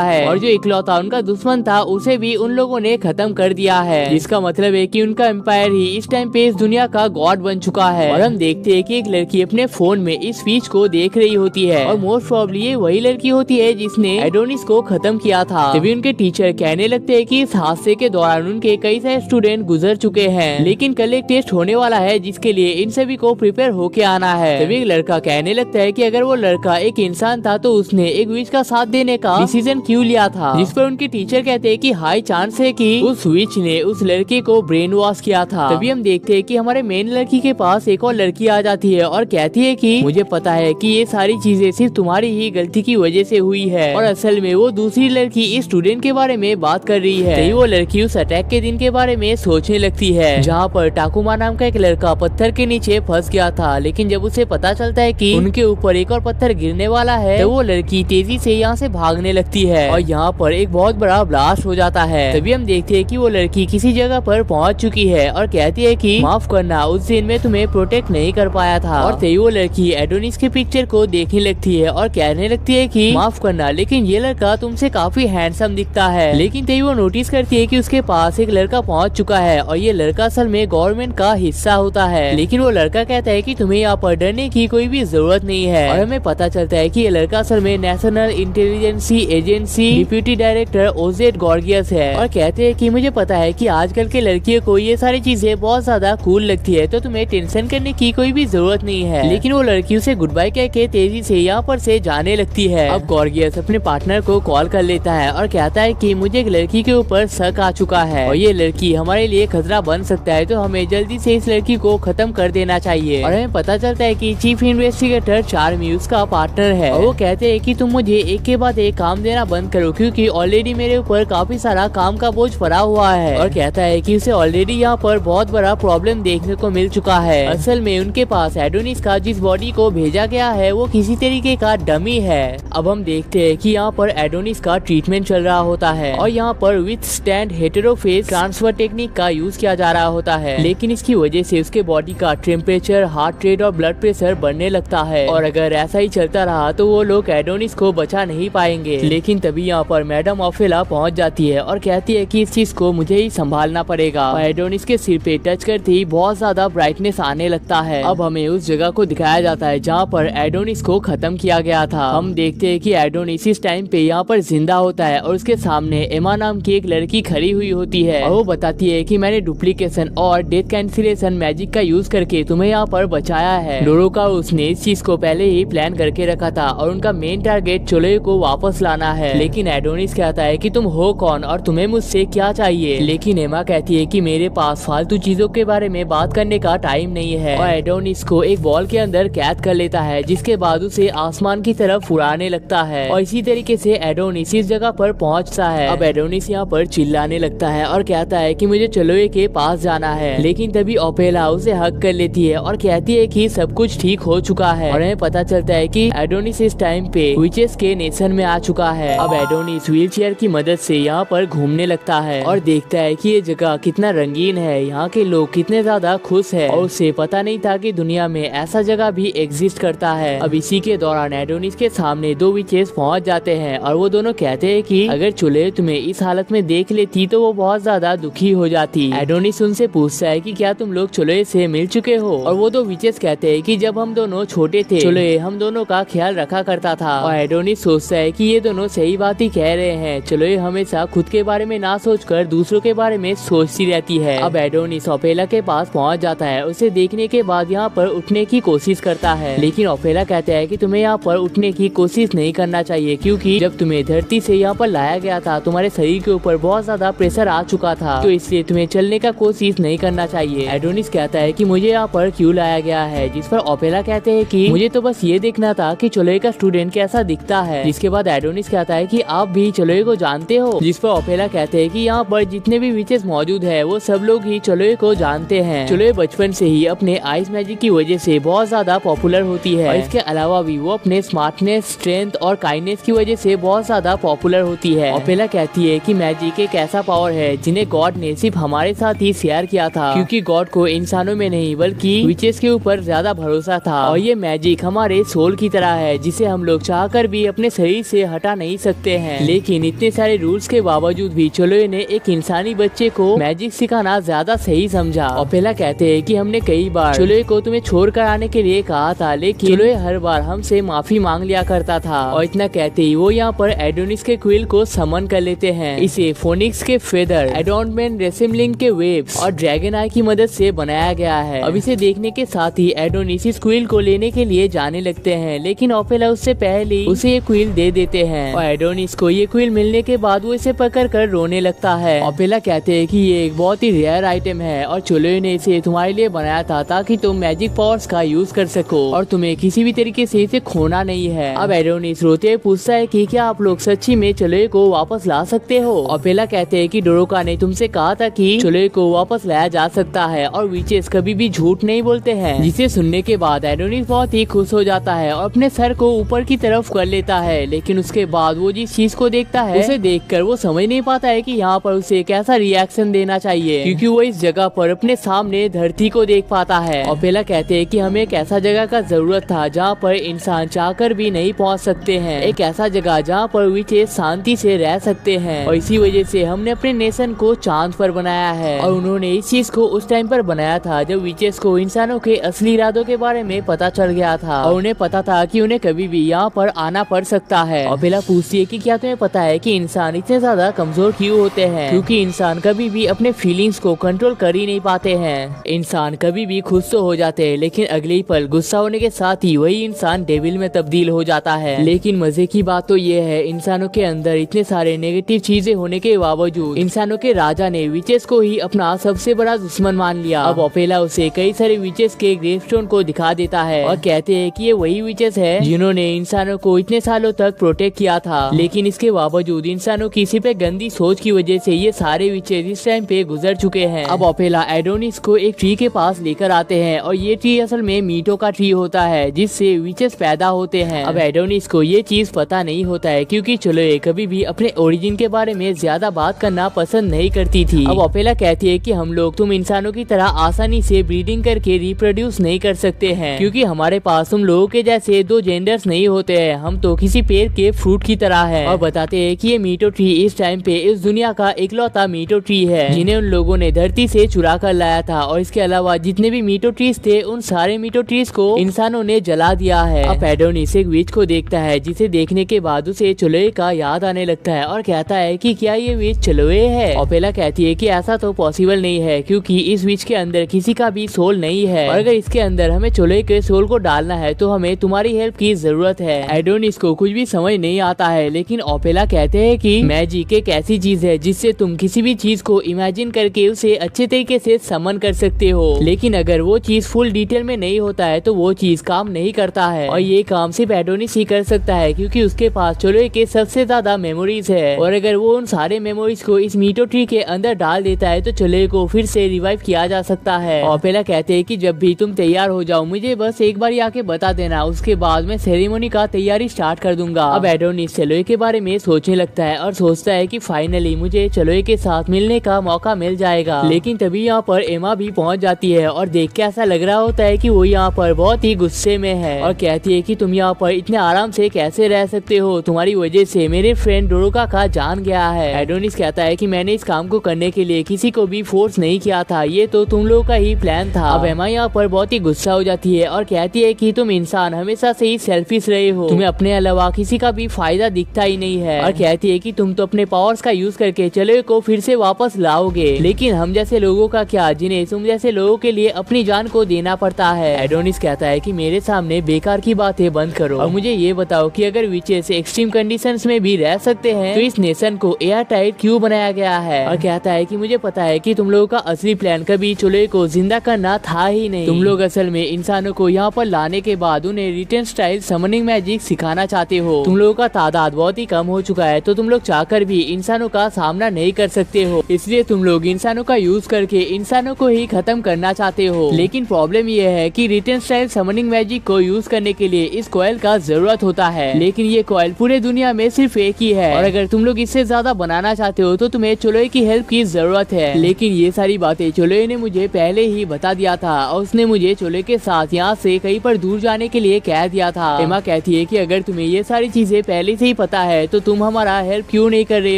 है और जो इकलौता उनका दुश्मन था उसे भी उन लोगों ने खत्म कर दिया है, जिसका मतलब है कि उनका एम्पायर ही इस टाइम पे इस दुनिया का गॉड बन चुका है। और हम देखते हैं कि एक लड़की अपने फोन में इस स्पीच को देख रही होती है और मोस्ट प्रोबेबली ये वही लड़की होती है जिसने एडोनिस को खत्म किया था। तभी उनके टीचर कहने लगते हैं कि इस हादसे के दौरान उनके कई सारे स्टूडेंट गुजर चुके हैं, लेकिन कल एक टेस्ट होने वाला है जिसके लिए इन सभी को प्रिपेयर होके आना है। तभी एक लड़का कहने लगता है कि अगर वो लड़का एक इंसान था तो उसने एक विच का साथ देने का डिसीजन क्यों लिया था, जिस पर उनके टीचर कहते हैं कि हाई चांस है कि उस विच ने उस लड़के को ब्रेन वॉश किया था। तभी हम देखते हैं कि हमारे मेन लड़की के पास एक और लड़की आ जाती है और कहती है कि मुझे पता है कि ये सारी चीजें सिर्फ तुम्हारी ही गलती की वजह से हुई है और असल में वो दूसरी लड़की इस स्टूडेंट के बारे में बात कर रही है। तभी वो लड़की उस अटैक के दिन के बारे में सोचने लगती है जहाँ पर टाकुमा नाम का एक लड़का पत्थर के नीचे फंस गया था, लेकिन जब उसे पता चलता है कि उनके ऊपर एक और पत्थर गिरने वाला है तो वो लड़की तेजी से यहाँ से भागने लगती है और यहाँ पर एक बहुत बड़ा ब्लास्ट हो जाता है। तभी हम देखते हैं कि वो लड़की किसी जगह पर पहुंच चुकी है और कहती है कि माफ करना, उस दिन में तुम्हें प्रोटेक्ट नहीं कर पाया था। और तभी वो लड़की एडोनिस के पिक्चर को देखने लगती है और कहने लगती है कि माफ करना, लेकिन ये लड़का तुमसे काफी हैंडसम दिखता है। लेकिन तभी वो नोटिस करती है कि उसके पास एक लड़का पहुंच चुका है और ये लड़का असल में गवर्नमेंट का हिस्सा होता है। लेकिन वो लड़का कहता है कि तुम्हें यहाँ पर डरने की कोई भी जरूरत नहीं है और हमें पता चलता है कि ये लड़का असल में national intelligence agency deputy director ओजेड गॉर्गियस है और कहते हैं कि मुझे पता है कि आजकल के लड़कियों को ये सारी चीजें बहुत ज्यादा कूल लगती है, तो तुम्हें टेंशन करने की कोई भी जरूरत नहीं है। लेकिन वो लड़की उसे गुड बाय कह के तेजी से यहाँ पर से जाने लगती है। अब गॉर्गियस अपने पार्टनर को कॉल कर लेता है और कहता है कि मुझे एक लड़की के ऊपर शक आ चुका है और ये लड़की हमारे लिए खतरा बन सकता है, तो हमें जल्दी से इस लड़की को खत्म कर देना चाहिए। और हमें पता चलता है कि चीफ इन्वेस्टिगेटर चार्मी उसका पार्टनर है और वो कहते हैं कि तुम मुझे एक के बाद एक काम देना बंद करो, क्योंकि ऑलरेडी मेरे ऊपर काफी सारा काम का बोझ पड़ा हुआ है। और कहता है कि उसे ऑलरेडी यहाँ पर बहुत बड़ा प्रॉब्लम देखने को मिल चुका है। असल में उनके पास एडोनिस का जिस बॉडी को भेजा गया है वो किसी तरीके का डमी है। अब हम देखते हैं कि यहाँ पर एडोनिस का ट्रीटमेंट चल रहा होता है और यहाँ पर विथ स्टैंड हेटेरोफेज ट्रांसफर टेक्निक का यूज किया जा रहा होता है, लेकिन इसकी वजह से उसके बॉडी का टेम्परेचर, हार्ट रेट और ब्लड प्रेशर बढ़ने लगता है है और अगर ऐसा ही चलता रहा तो वो लोग एडोनिस को बचा नहीं पाएंगे। लेकिन तभी यहाँ पर मैडम ओफेला पहुँच जाती है और कहती है कि इस चीज को मुझे ही संभालना पड़ेगा। और एडोनिस के सिर पे टच करते ही बहुत ज्यादा ब्राइटनेस आने लगता है। अब हमें उस जगह को दिखाया जाता है जहाँ पर एडोनिस को खत्म किया गया था। हम देखते हैं कि एडोनिस इस टाइम पे यहाँ पर जिंदा होता है और उसके सामने एमा नाम की एक लड़की खड़ी हुई होती है और वो बताती है कि मैंने डुप्लीकेशन और डेथ कैंसिलेशन मैजिक का यूज करके तुम्हें यहाँ पर बचाया है। डोरोका उसने इस चीज को पहले ही प्लान करके रखा था और उनका मेन टारगेट चोलोए को वापस लाना है। लेकिन एडोनिस कहता है कि तुम हो कौन और तुम्हें मुझसे क्या चाहिए। लेकिन एमा कहती है कि मेरे पास फालतू चीजों के बारे में बात करने का टाइम नहीं है और एडोनिस को एक बॉल के अंदर कैद कर लेता है, जिसके बाद उसे आसमान की तरफ उड़ाने लगता है और इसी तरीके से एडोनिस इस जगह पर पहुंचता है। अब एडोनिस यहाँ पर चिल्लाने लगता है और कहता है कि मुझे चोलोए के पास जाना है। लेकिन तभी ओपेला उसे हक कर लेती है और कहती है कि सब कुछ ठीक हो चुका है और हमें पता चलता है कि एडोनिस इस टाइम पे विचेस के नेशन में आ चुका है। अब एडोनिस व्हील चेयर की मदद से यहाँ पर घूमने लगता है और देखता है कि ये जगह कितना रंगीन है, यहाँ के लोग कितने ज्यादा खुश है और उसे पता नहीं था कि दुनिया में ऐसा जगह भी एग्जिस्ट करता है। अब इसी के दौरान एडोनिस के सामने दो विचेस पहुँच जाते हैं और वो दोनों कहते हैं कि अगर चोलोए तुम्हें इस हालत में देख लेती तो वो बहुत ज्यादा दुखी हो जाती। एडोनिस उनसे पूछता है कि क्या तुम लोग चोलोए से मिल चुके हो और वो दो विचेस कहते हैं कि जब हम दोनों छोटे थे चोलोए हम दोनों का ख्याल रखा करता था। और एडोनिस सोचता है कि ये दोनों सही बात ही कह रहे हैं, चोलोए हमेशा खुद के बारे में ना सोचकर दूसरों के बारे में सोचती रहती है। अब एडोनिस ओपेला के पास पहुंच जाता है, उसे देखने के बाद यहाँ पर उठने की कोशिश करता है। लेकिन ओपेला कहता है कि तुम्हें यहाँ पर उठने की कोशिश नहीं करना चाहिए क्योंकि जब तुम्हें धरती से यहाँ पर लाया गया था तुम्हारे शरीर के ऊपर बहुत ज्यादा प्रेशर आ चुका था, तो इसलिए तुम्हें चलने का कोशिश नहीं करना चाहिए। एडोनिस कहता है कि मुझे यहाँ पर क्यों लाया गया है, जिस पर ओपेला कहते हैं कि मुझे तो बस ये देखना था कि चोलोए का स्टूडेंट कैसा दिखता है। जिसके बाद एडोनिस कहता है कि आप भी चोलोए को जानते हो, जिस पर ओपेला कहते हैं कि यहाँ पर जितने भी विचेस मौजूद है वो सब लोग ही चोलोए को जानते हैं। चोलोए बचपन से ही अपने आइस मैजिक की वजह से बहुत ज्यादा पॉपुलर होती है और इसके अलावा भी वो अपने स्मार्टनेस, स्ट्रेंथ और काइंडनेस की वजह से बहुत ज्यादा पॉपुलर होती है। ओपेला कहती है कि मैजिक एक ऐसा पावर है जिन्हें गॉड ने सिर्फ हमारे साथ ही शेयर किया था क्योंकि गॉड को इंसानों में नहीं बल्कि विचेस के ऊपर ज्यादा भरोसा था और ये मैजिक हमारे सोल की तरह है जिसे हम लोग चाहकर भी अपने शरीर से हटा नहीं सकते हैं। लेकिन इतने सारे रूल्स के बावजूद भी चोलोए ने एक इंसानी बच्चे को मैजिक सिखाना ज्यादा सही समझा। ओपेला कहते हैं कि हमने कई बार चोलोए को तुम्हें छोड़ कर आने के लिए कहा था, लेकिन चोलोए हर बार हमसे माफी मांग लिया करता था। और इतना कहते ही वो यहाँ पर एडोनिस के क्विल को समन कर लेते हैं। इसे फोनिक्स के फेदर, एडोनमेंट रेसिमलिंग के वेव्स और ड्रैगन आई की मदद से बनाया गया है। अब इसे देखने के साथ ही एडोनिस इस क्विल को लेने के लिए जाने लगते हैं, लेकिन ओपेला उससे पहले उसे ये क्विल दे देते हैं और एडोनिस को ये क्विल मिलने के बाद वो इसे पकड़ कर रोने लगता है। ओपेला कहते हैं कि ये एक बहुत ही रेयर आइटम है और चोलोए ने इसे तुम्हारे लिए बनाया था ताकि तुम मैजिक पावर्स का यूज कर सको और तुम्हें किसी भी तरीके से इसे खोना नहीं है। अब एडोनिस रोते हुए पूछता है कि क्या आप लोग सच्ची में चोलोए को वापस ला सकते हो। ओपेला कहते हैं कि डोरोका ने तुमसे कहा था कि चोलोए को वापस लाया जा सकता है और विचेस कभी भी झूठ नहीं बोलते हैं। जिसे सुनने के बाद एडोनिस बहुत ही खुश हो जाता है और अपने सर को ऊपर की तरफ कर लेता है। लेकिन उसके बाद वो जिस चीज को देखता है उसे देखकर वो समझ नहीं पाता है कि यहाँ पर उसे कैसा रिएक्शन देना चाहिए क्योंकि वो इस जगह पर अपने सामने धरती को देख पाता है। ओपेला कहते हैं कि हमें एक ऐसा जगह का जरूरत था जहाँ पर इंसान चाहकर भी नहीं पहुँच सकते हैं, एक ऐसा जगह जहाँ पर विचेस शांति से रह सकते हैं और इसी वजह से हमने अपने नेशन को चांद पर बनाया है। और उन्होंने इस चीज को उस टाइम पर बनाया था जब विचेस को इंसानों के असली इरादों के बारे में पता चल गया था और उन्हें पता था कि उन्हें कभी भी यहाँ पर आना पड़ सकता है। ओपेला पूछती है कि क्या तुम्हें पता है कि इंसान इतने ज्यादा कमजोर क्यों होते हैं, क्योंकि इंसान कभी भी अपने फीलिंग्स को कंट्रोल कर ही नहीं पाते हैं। इंसान कभी भी खुश तो हो जाते हैं लेकिन अगले ही पल गुस्सा होने के साथ ही वही इंसान डेविल में तब्दील हो जाता है। लेकिन मजे की बात तो ये है इंसानों के अंदर इतने सारे नेगेटिव चीजें होने के बावजूद इंसानों के राजा ने विचेस को ही अपना सबसे बड़ा दुश्मन मान लिया। अब ओपेला उसे कई सारे विचेस के ग्रेवस्टोन को दिखा देता है और कहते हैं कि ये वही विचेस है जिन्होंने इंसानों को इतने सालों तक प्रोटेक्ट किया था, लेकिन इसके बावजूद इंसानों की इसी पे गंदी सोच की वजह से ये सारे विचेस इस टाइम पे गुजर चुके हैं। अब ओपेला एडोनिस को एक ट्री के पास लेकर आते हैं और ये ट्री असल में मीटो का ट्री होता है जिससे विचेस पैदा होते हैं। अब एडोनिस को ये चीज पता नहीं होता है क्योंकि चोलोए कभी भी अपने ओरिजिन के बारे में ज्यादा बात करना पसंद नहीं करती थी। अब ओपेला कहती है कि हम लोग तुम इंसानों की तरह आसानी से ब्रीडिंग करके रिप्रोड्यूस नहीं कर सकते हैं क्योंकि हमारे पास तुम लोगों के जैसे दो जेंडर्स नहीं होते हैं, हम तो किसी पेड़ के फ्रूट की तरह है। और बताते हैं कि ये मीटो ट्री इस टाइम पे इस दुनिया का इकलौता मीटो ट्री है जिन्हें उन लोगों ने धरती से चुरा कर लाया था। और इसके अलावा जितने भी मीटो ट्रीज थे उन सारे मीटो ट्रीज को इंसानों ने जला दिया है। अब एडोनिस एक विच को देखता है जिसे देखने के बाद उसे चलोए का याद आने लगता है और कहता है कि क्या ये विच चलोए है। ओपेला कहती है कि ऐसा तो पॉसिबल नहीं है क्योंकि इस विच के अंदर किसी का भी सोल नहीं है और अगर इसके अंदर हमें चलोए के सोल को डालना है तो हमें तुम्हारी हेल्प की जरूरत है। एडोनिस को कुछ भी समझ नहीं आता है लेकिन ओपेला कहते हैं कि मैजिक एक ऐसी चीज है जिससे तुम किसी भी चीज को इमेजिन करके उसे अच्छे तरीके से समन कर सकते हो, लेकिन अगर वो चीज फुल डिटेल में नहीं होता है तो वो चीज काम नहीं करता है। और ये काम सिर्फ एडोनिस ही कर सकता है क्योंकि उसके पास चलोए के सबसे ज्यादा मेमोरीज है और अगर वो उन सारे मेमोरीज को इस मीटो ट्री के अंदर डाल देता है तो चलोए को फिर से रिवाइव किया जा सकता है। ओपेला कहते हैं कि जब भी तुम तैयार हो जाओ मुझे बस एक बार आके बता देना, उसके बाद मैं सेरेमनी का तैयारी स्टार्ट कर दूंगा। अब एडोनिस चलोए के बारे में सोचने लगता है और सोचता है कि फाइनली मुझे चलोए के साथ मिलने का मौका मिल जाएगा। लेकिन तभी यहाँ पर एमा भी पहुँच जाती है और देख के ऐसा लग रहा होता है कि वो यहाँ पर बहुत ही गुस्से में है और कहती है कि तुम यहाँ पर इतने आराम से कैसे रह सकते हो, तुम्हारी वजह से मेरे फ्रेंड डोरोका का जान गया है। एडोनिस कहता है कि मैंने इस काम को करने के लिए किसी को भी फोर्स नहीं किया था, ये तो तुम लोगों का ही प्लान था। अब एमा यहाँ पर बहुत ही गुस्सा हो जाती है और कहती है कि तुम इंसान हमेशा से ही सेल्फिश रहे हो, तुम्हें अपने अलावा किसी का भी फायदा दिखता ही नहीं है और कहती है कि तुम तो अपने पावर्स का यूज करके चलोए को फिर से वापस लाओगे, लेकिन हम जैसे लोगों का क्या, जिन्हें तुम जैसे लोगों के लिए अपनी जान को देना पड़ता है। एडोनिस कहता है कि मेरे सामने बेकार की बातें बंद करो और मुझे ये बताओ कि अगर विचेस एक्सट्रीम कंडीशंस में भी रह सकते हैं तो इस नेशन को एयर टाइट क्यों बनाया गया है। और कहता है कि मुझे पता है कि तुम लोगों का असली प्लान कभी चलोए को जिंदा करना था ही नहीं, तुम लोग असल में इंसानों को यहाँ पर लाने के बाद उन्हें रिटर्न स्टाइल समनिंग मैजिक सिखाना चाहते हो। तुम लोगों का तादाद बहुत ही कम हो चुका है तो तुम लोग चाहकर भी इंसानों का सामना नहीं कर सकते हो, इसलिए तुम लोग इंसानों का यूज करके इंसानों को ही खत्म करना चाहते हो। लेकिन प्रॉब्लम यह है कि रिटर्न स्टाइल समनिंग मैजिक को यूज करने के लिए इस कॉइल का जरूरत होता है, लेकिन ये कॉइल पूरे दुनिया में सिर्फ एक ही है और अगर तुम लोग इससे ज्यादा बनाना चाहते हो तो तुम्हें चलोए की हेल्प की जरूरत है। लेकिन ये सारी बातें चलोए ने मुझे पहले ही बता दिया था और उसने मुझे चलोए के साथ यहाँ से कहीं पर दूर जाने के लिए कह दिया था। एमा कहती है कि अगर तुम्हें ये सारी चीजें पहले से ही पता है तो तुम हमारा हेल्प क्यों नहीं कर रहे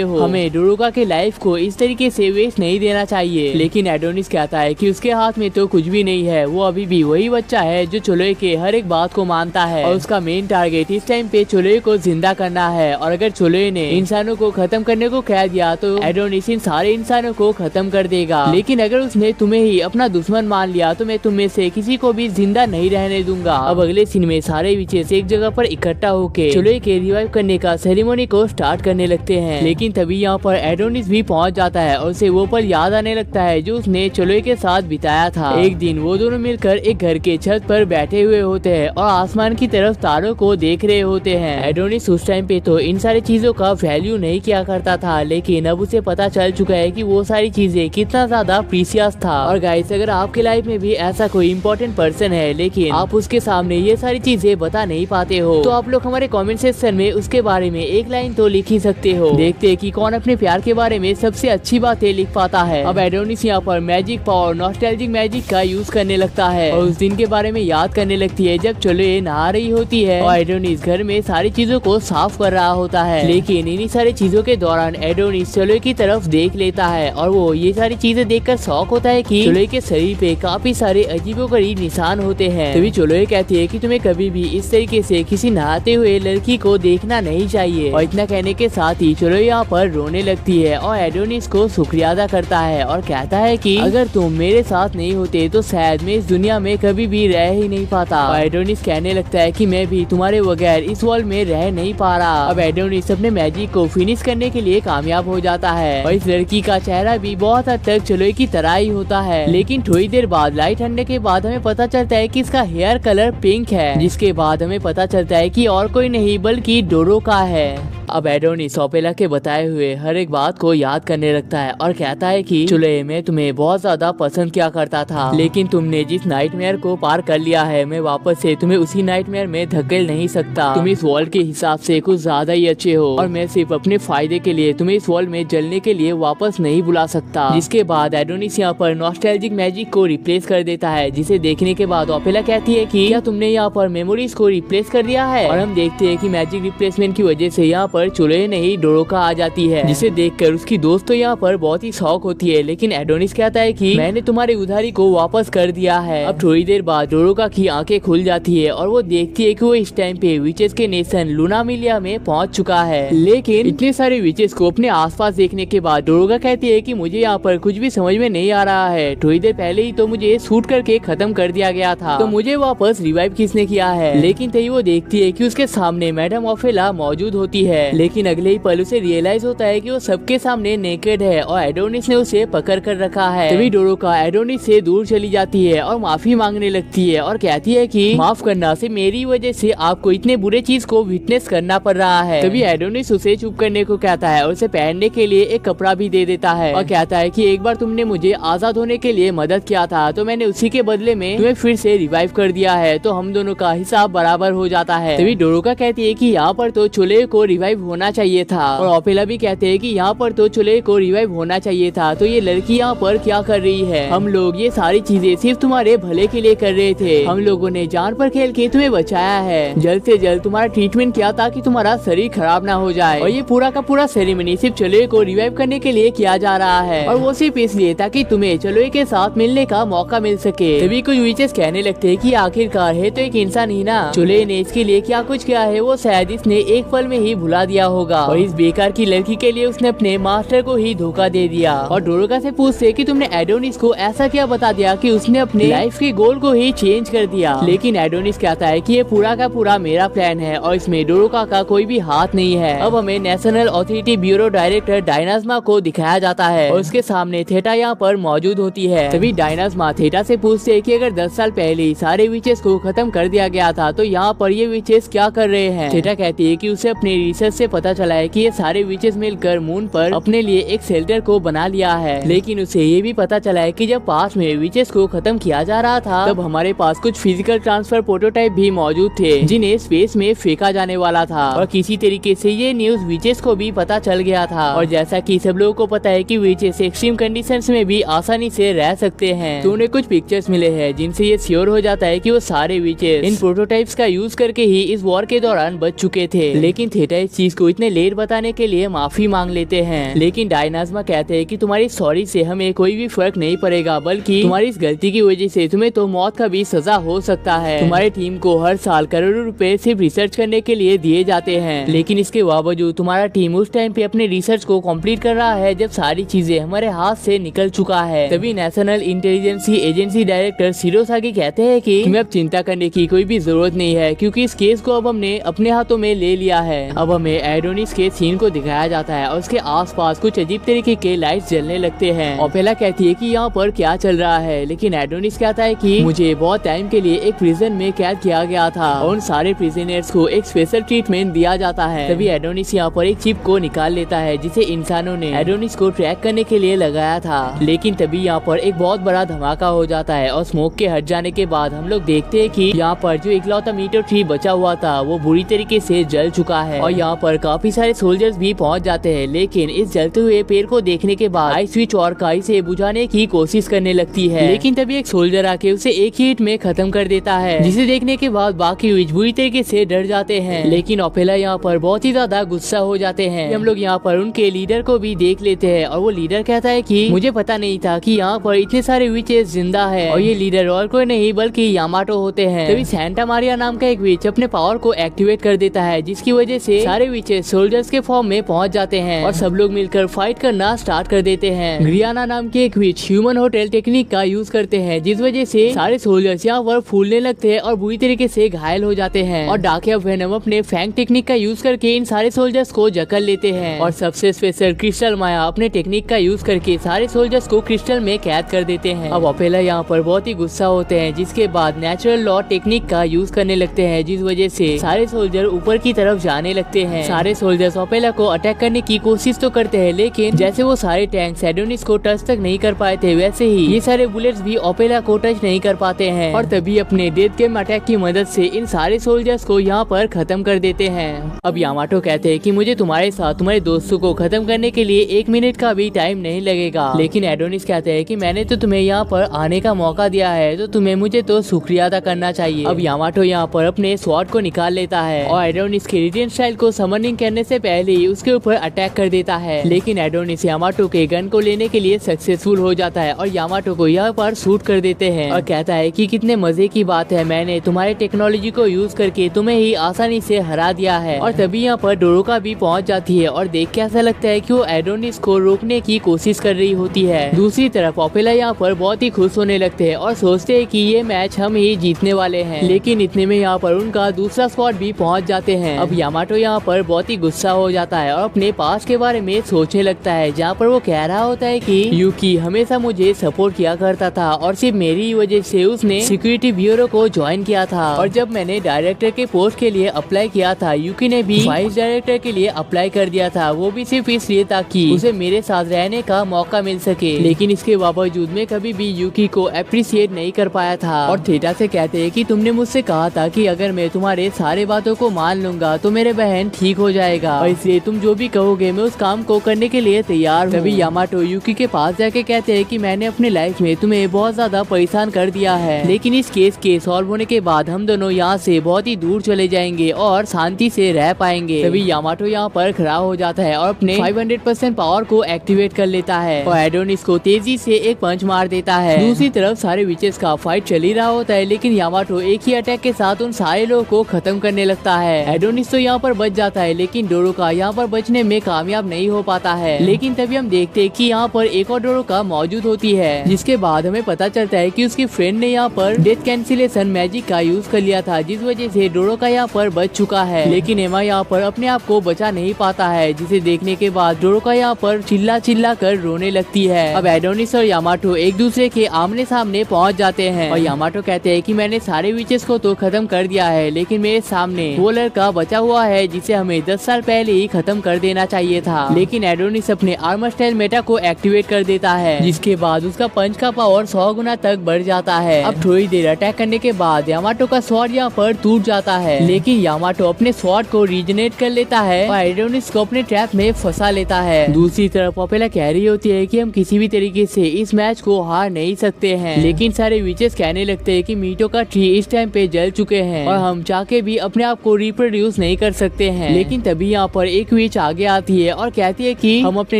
हो, हमें डोरोका के लाइफ को इस तरीके से वेस्ट नहीं देना चाहिए। लेकिन एडोनिस कहता है कि उसके हाथ में तो कुछ भी नहीं है, वो अभी भी वही बच्चा है जो चलोए के हर एक बात को मानता है और उसका मेन टारगेट इस टाइम पे चलोए को जिंदा करना है। और अगर चलोए ने इंसानों को खत्म करने को कह दिया तो एडोनिस इन सारे इंसानों को खत्म कर देगा, लेकिन अगर उसने तुम्हें ही अपना दुश्मन मान लिया तो मैं तुम में से किसी को भी जिंदा नहीं रहने दूंगा। अब अगले सीन में सारे विचेस एक जगह पर इकट्ठा होकर चलोए के रिवाइव करने का सेरेमनी को स्टार्ट करने लगते हैं। लेकिन तभी यहाँ पर एडोनिस भी पहुँच जाता है और उसे वो पल याद आने लगता है जो उसने चलोए के साथ बिताया था। एक दिन वो दोनों मिलकर एक घर के छत पर बैठे हुए होते हैं और आसमान की तरफ तारों को देख रहे होते हैं। एडोनिस उस टाइम पे तो इन सारी चीजों का वैल्यू नहीं किया करता था, लेकिन अब उसे पता चल चुका है कि वो सारी चीजें कितना ज्यादा प्रीशियस था। और गाइस, अगर आपके लाइफ में भी ऐसा कोई इम्पोर्टेंट पर्सन है लेकिन आप उसके सामने ये सारी चीजें बता नहीं पाते हो तो आप लोग हमारे कमेंट सेक्शन में उसके बारे में एक लाइन तो लिख ही सकते हो। देखते हैं कि कौन अपने प्यार के बारे में सबसे अच्छी बातें लिख पाता है। अब एडोनिस यहाँ पर मैजिक पावर नॉस्टैल्जिक मैजिक का यूज करने लगता है और उस दिन के बारे में याद करने लगती है जब चलोए नहा रही होती है और एडोनिस घर में सारी चीजों को साफ कर रहा होता है। लेकिन इन्हीं सारी चीजों के दौरान एडोनिस चलोए की तरफ देख लेता है और वो ये सारी चीजें देखकर शॉक होता है कि चलोए के शरीर पे काफी सारे अजीबोगरीब निशान होते हैं। तभी चलोए कहती है कि तुम्हें कभी भी इस तरीके से किसी नहाते हुए लड़की को देखना नहीं चाहिए और इतना कहने के साथ ही चलोए यहाँ पर रोने लगती है और एडोनिस को शुक्रिया अदा करता है और कहता है कि अगर तुम मेरे साथ नहीं होते तो शायद मैं इस दुनिया में कभी भी रह ही नहीं पाता। और एडोनिस कहने लगता है कि मैं भी तुम्हारे बगैर इस वर्ल्ड में रह नहीं पा रहा। अब एडोनिस अपने मैजिक को फिनिश करने के लिए कामयाब हो जाता है और इस लड़की का चेहरा भी बहुत हद तक चलोए की तरह ही होता है। लेकिन थोड़ी देर बाद लाइट हटने के बाद हमें पता चलता है कि इसका हेयर कलर पिंक है, जिसके बाद हमें पता चलता है कि और कोई नहीं बल्कि डोरोका है। अब एडोनिस ओपेला के बताए हुए हर एक बात को याद करने लगता है और कहता है कि चलोए मैं तुम्हें बहुत ज्यादा पसंद किया करता था, लेकिन तुमने जिस नाइटमेयर को पार कर लिया है मैं वापस से तुम्हें उसी नाइटमेयर में धकेल नहीं सकता। तुम इस वर्ल्ड के हिसाब से कुछ ज्यादा ही अच्छे हो और मैं सिर्फ अपने फायदे के लिए तुम्हें इस वर्ल्ड में जलने के लिए वापस नहीं बुला सकता। जिसके बाद एडोनिस यहाँ पर नॉस्टैल्जिक मैजिक को रिप्लेस कर देता है, जिसे देखने के बाद ओपेला कहती है कि कि क्या तुमने यहाँ पर मेमोरीज को रिप्लेस कर दिया है। और हम देखते हैं कि मैजिक रिप्लेसमेंट की वजह से यहाँ पर चुड़ैल नहीं डोरोका आ जाती है, जिसे देखकर उसकी दोस्त तो यहाँ पर बहुत ही शॉक होती है। लेकिन एडोनिस कहता है कि मैंने तुम्हारी उधारी को वापस कर दिया है। अब थोड़ी देर बाद डोरोका की आंखें खुल जाती है और वो देखती है कि वो इस टाइम पे विचेस के नेशन लूनामिलिया में पहुंच चुका है। लेकिन इतने सारे विचेस को अपने आसपास देखने के बाद डोरोका कहती है कि मुझे यहाँ पर कुछ भी समझ में नहीं आ रहा है। थोड़ी देर पहले ही तो मुझे शूट करके खत्म कर दिया गया था, तो मुझे वापस रिवाइव किसने किया है। लेकिन तभी वो देखती है कि उसके सामने मैडम ऑफेला मौजूद होती है। लेकिन अगले ही पल उसे रियलाइज होता है कि वो सबके सामने नेकेड है और एडोनिस ने उसे पकड़ कर रखा है। तभी डोरोका एडोनिस से दूर चली जाती है और माफी मांगने लगती है और कहती है कि माफ करना, से मेरी वजह से आपको इतने बुरे चीज को विटनेस करना पड़ रहा है। तभी एडोनिस उसे चुप करने को कहता है और उसे पहनने के लिए एक कपड़ा भी दे देता है और कहता है कि एक बार तुमने मुझे आजाद होने के लिए मदद किया था, तो मैंने उसी के बदले में तुम्हें फिर से रिवाइव कर दिया है, तो हम दोनों का हिसाब बराबर हो जाता है। तभी डोरोका कहती है कि यहाँ पर तो चुड़ैल को रिवाइव होना चाहिए था और ऑपेला भी कहते हैं कि यहाँ पर तो चुड़ैल को रिवाइव होना चाहिए था, तो ये लड़की यहाँ पर क्या कर रही है। हम लोग ये सारी चीजें सिर्फ तुम्हारे भले के लिए कर रहे थे, हम लोगों ने जान पर खेल के तुम्हें बचाया है। जल्द से जल्द तुम्हारा ट्रीटमेंट किया ताकि तुम्हारा शरीर खराब ना हो जाए, और ये पूरा का पूरा सेरेमनी सिर्फ चुड़ैल को रिवाइव करने के लिए किया जा रहा है, और वो सिर्फ इसलिए ताकि तुम्हें चुड़ैल के साथ मिलने का मौका मिल सके। तभी कुछ विचेस कहने लगते हैं कि आखिरकार है तो एक इंसान ही ना, चुड़ैल ने इसके लिए क्या कुछ किया है वो शायद इसने एक पल में ही भुला दिया होगा, और इस बेकार की लड़की के लिए उसने अपने मास्टर को ही धोखा दे दिया। और डोरोका से पूछते कि तुमने एडोनिस को ऐसा क्या बता दिया कि उसने अपने लाइफ के गोल को ही चेंज कर दिया। लेकिन एडोनिस कहता है कि ये पूरा का पूरा मेरा प्लान है और इसमें डोरोका का कोई भी हाथ नहीं है। अब हमें नेशनल अथॉरिटी ब्यूरो डायरेक्टर डायनाज्मा को दिखाया जाता है और उसके सामने थेटा यहाँ पर मौजूद होती है। तभी डायनाज्मा थेटा से पूछते है कि अगर 10 साल पहले सारे विचेस को खत्म कर दिया गया था, तो यहाँ पर ये विचेस क्या कर रहे हैं। थेटा कहती है कि उसे अपने रिसर्च से पता चला है कि ये सारे विचेस मिलकर मून पर अपने लिए एक शेल्टर को बना लिया है। लेकिन उसे ये भी पता चला है कि जब पास में विचेस को खत्म किया जा रहा था, तब हमारे पास कुछ फिजिकल ट्रांसफर प्रोटोटाइप भी मौजूद थे जिन्हें स्पेस में फेंका जाने वाला था, और किसी तरीके से ये न्यूज विचेस को भी पता चल गया था। और जैसा कि सब लोगों को पता है कि विचेस एक्सट्रीम कंडीशंस में भी आसानी से रह सकते हैं, तो उन्हें कुछ पिक्चर्स मिले हैं जिनसे ये श्योर हो जाता है कि वो सारे विचेस इन प्रोटोटाइप्स का यूज करके ही इस वॉर के दौरान बच चुके थे। लेकिन थेटा इस चीज को इतने लेट बताने के लिए माफी मांग लेते हैं। लेकिन डायनाज्मा कहते हैं कि तुम्हारी सॉरी से हमें कोई भी फर्क नहीं पड़ेगा, बल्कि तुम्हारी इस गलती की वजह से तुम्हें तो मौत का भी सजा हो सकता है। तुम्हारी टीम को हर साल करोड़ों रुपए सिर्फ रिसर्च करने के लिए दिए जाते हैं, लेकिन इसके बावजूद तुम्हारा टीम उस टाइम पे अपने रिसर्च को कंप्लीट कर रहा है जब सारी चीजें हमारे हाथ से निकल चुका है। तभी नेशनल इंटेलिजेंस एजेंसी डायरेक्टर शिरोसागी कहते हैं कि तुम्हें अब चिंता करने की कोई भी जरूरत नहीं है, क्योंकि इस केस को अब हमने अपने हाथों में ले लिया है। अब हमें एडोनिस के सीन को दिखाया जाता है और उसके आसपास कुछ अजीब तरीके के लाइट्स जलने लगते हैं। ऑपेला कहती है कि यहाँ पर क्या चल रहा है, लेकिन एडोनिस कहता है कि मुझे बहुत टाइम के लिए एक प्रिजन में कैद किया गया था और उन सारे प्रिजनर्स को एक स्पेशल ट्रीटमेंट दिया जाता है। तभी एडोनिस यहाँ पर एक चिप को निकाल लेता है जिसे इंसानों ने एडोनिस को ट्रैक करने के लिए लगाया था। लेकिन तभी यहाँ पर एक बहुत बड़ा धमाका हो जाता है और स्मोक के हट जाने के बाद हम लोग देखते हैं कि यहाँ पर जो इकलौता मीटर ट्री बचा हुआ था वो बुरी तरीके से जल चुका है, और यहाँ पर काफी सारे सोल्जर्स भी पहुँच जाते हैं। लेकिन इस जलते हुए पेड़ को देखने के बाद आई स्विच और काई से बुझाने की कोशिश करने लगती है, लेकिन तभी एक सोल्जर आके उसे एक ही हिट में खत्म कर देता है, जिसे देखने के बाद बाकी विच बुरी तरीके से डर जाते हैं। लेकिन ऑपेला यहाँ पर बहुत ही ज्यादा गुस्सा हो जाते हैं। हम लोग यहाँ पर उनके लीडर को भी देख लेते हैं और वो लीडर कहता है कि मुझे पता नहीं था कि यहाँ पर इतने सारे विचेस जिंदा है, और ये लीडर और कोई नहीं बल्कि यामाटो होते हैं। तभी सैंटा मारिया नाम का एक विच अपने पावर को एक्टिवेट कर देता है, जिसकी वजह से सारे विचेस सोल्जर्स के फॉर्म में पहुंच जाते हैं और सब लोग मिलकर फाइट करना स्टार्ट कर देते हैं। ग्रियाना नाम के एक विच ह्यूमन होटल टेक्निक का यूज करते हैं, जिस वजह से सारे सोल्जर्स यहाँ पर फूलने लगते हैं और बुरी तरीके से घायल हो जाते हैं। और डाकिया वेनम अपने फैंग टेक्निक का यूज करके इन सारे सोल्जर्स को जकड़ लेते हैं, और सबसे स्पेशल क्रिस्टल माया अपने टेक्निक का यूज करके सारे सोल्जर्स को क्रिस्टल में कैद कर देते हैं। अब ऑपेला यहाँ पर बहुत ही गुस्सा होते हैं, जिसके बाद नेचुरल लॉ टेक्निक का यूज करने लगते हैं, जिस वजह से सारे सोल्जर ऊपर की तरफ जाने लगते हैं। सारे सोल्जर्स ऑपेला को अटैक करने की कोशिश तो करते हैं, लेकिन जैसे वो सारे टैंक्स एडोनिस को टच तक नहीं कर पाए थे, वैसे ही ये सारे बुलेट्स भी ऑपेला को टच नहीं कर पाते हैं, और तभी अपने डेथ गेम अटैक की मदद से इन सारे सोल्जर्स को यहाँ पर खत्म कर देते हैं। अब यामाटो कहते हैं कि मुझे तुम्हारे साथ तुम्हारे दोस्तों को खत्म करने के लिए 1 मिनट का भी टाइम नहीं लगेगा। लेकिन एडोनिस कहते हैं कि मैंने तो तुम्हें यहाँ पर आने का मौका दिया है, तो तुम्हें मुझे तो शुक्रिया शुक्रिया अदा करना चाहिए। अब यामाटो यहाँ पर अपने स्वॉर्ड को निकाल लेता है और एडोनिस के रेडिएंट स्टाइल को समनिंग करने से पहले ही उसके ऊपर अटैक कर देता है, लेकिन एडोनिस यामाटो के गन को लेने के लिए सक्सेसफुल हो जाता है और यामाटो को यहाँ पर शूट कर देते हैं और कहता है कि कितने मजे की बात है, मैंने तुम्हारी टेक्नोलॉजी को यूज करके तुम्हें ही आसानी से हरा दिया है। और तभी यहाँ पर डोरोका भी पहुंच जाती है और देख के ऐसा लगता है कि वो एडोनिस को रोकने की कोशिश कर रही होती है। दूसरी तरफ पोपेला यहाँ पर बहुत ही खुश होने लगते हैं और सोचते हैं कि ये मैच हम ही जीतने वाले हैं, लेकिन इतने में यहाँ पर उनका दूसरा स्क्वाड भी पहुंच जाते हैं। अब यामाटो यहाँ पर बहुत ही गुस्सा हो जाता है और अपने पास के बारे में सोचने लगता है, जहाँ पर वो कह रहा होता है कि यूकी हमेशा मुझे सपोर्ट किया करता था और सिर्फ मेरी वजह से उसने सिक्योरिटी ब्यूरो को ज्वाइन किया था, और जब मैंने डायरेक्टर के पोस्ट के लिए अप्लाई किया था यूकी ने भी वाइस डायरेक्टर के लिए अप्लाई कर दिया था, वो भी सिर्फ इसलिए ताकि उसे मेरे साथ रहने का मौका मिल सके। लेकिन इसके बावजूद मैं कभी भी यूकी को अप्रिशिएट नहीं कर पाया था। और थेटा से कहते हैं कि तुमने मुझसे कहा था कि अगर मैं तुम्हारे सारे बातों को मान लूंगा तो मेरे बहन ठीक हो जाएगा, और इसलिए तुम जो भी कहोगे मैं उस काम को करने के लिए तैयार हूँ। तभी यामाटो यूकी के पास जाके कहते हैं कि मैंने अपने लाइफ में तुम्हें बहुत ज्यादा परेशान कर दिया है, लेकिन इस केस के सॉल्व होने के बाद हम दोनों यहाँ से बहुत ही दूर चले जाएंगे और शांति से रह पाएंगे। तभी यामाटो यहाँ पर खड़ा हो जाता है और अपने 500% पावर को एक्टिवेट कर लेता है और एडोनिस को तेजी से एक पंच मार देता है। दूसरी तरफ सारे विचेस का फाइट चल ही रहा होता है, लेकिन यामाटो एक ही अटैक के साथ उन सारे लोगों को खत्म करने लगता है। एडोनिस तो यहाँ पर बच जाता है, लेकिन डोरोका यहाँ पर बचने में कामयाब नहीं हो पाता है। लेकिन तभी हम देखते हैं कि यहाँ पर एक और डोरोका मौजूद होती है, जिसके बाद हमें पता चलता है कि उसकी फ्रेंड ने यहाँ पर डेथ कैंसिलेशन मैजिक का यूज कर लिया था, जिस वजह से डोरोका यहाँ पर बच चुका है। लेकिन एमा यहाँ पर अपने आप को बचा नहीं पाता है, जिसे देखने के बाद डोरोका यहाँ पर चिल्ला चिल्ला कर रोने लगती है। अब एडोनिस और यामाटो एक दूसरे के आमने सामने पहुँच जाते हैं और यामाटो कहते हैं कि मैंने सारे विचेस को तो खत्म कर दिया है, लेकिन मेरे सामने वो लड़का बचा हुआ है जिसे हमें 10 साल पहले ही खत्म कर देना चाहिए था। लेकिन एडोनिस अपने आर्मर स्टाइल मेटा को एक्टिवेट कर देता है, जिसके बाद उसका पंच का पावर 100 गुना तक बढ़ जाता है। अब थोड़ी देर अटैक करने के बाद यामाटो का स्वॉर्ड यहाँ पर टूट जाता है, लेकिन यामाटो अपने स्वॉर्ड को रीजनरेट कर लेता है और एडोनिस को अपने ट्रैप में फंसा लेता है। दूसरी तरफ पोपेला कह रही होती है कि हम किसी भी तरीके से इस मैच को हार नहीं सकते हैं, लेकिन सारे विचेस कहने लगते हैं कि मीटो का ट्री इस टाइम पे जल चुके हैं और हम चाके भी अपने आप को रिप्रोड्यूस नहीं कर सकते हैं। लेकिन तभी यहाँ पर एक विच आगे आती है और कहती है कि हम अपने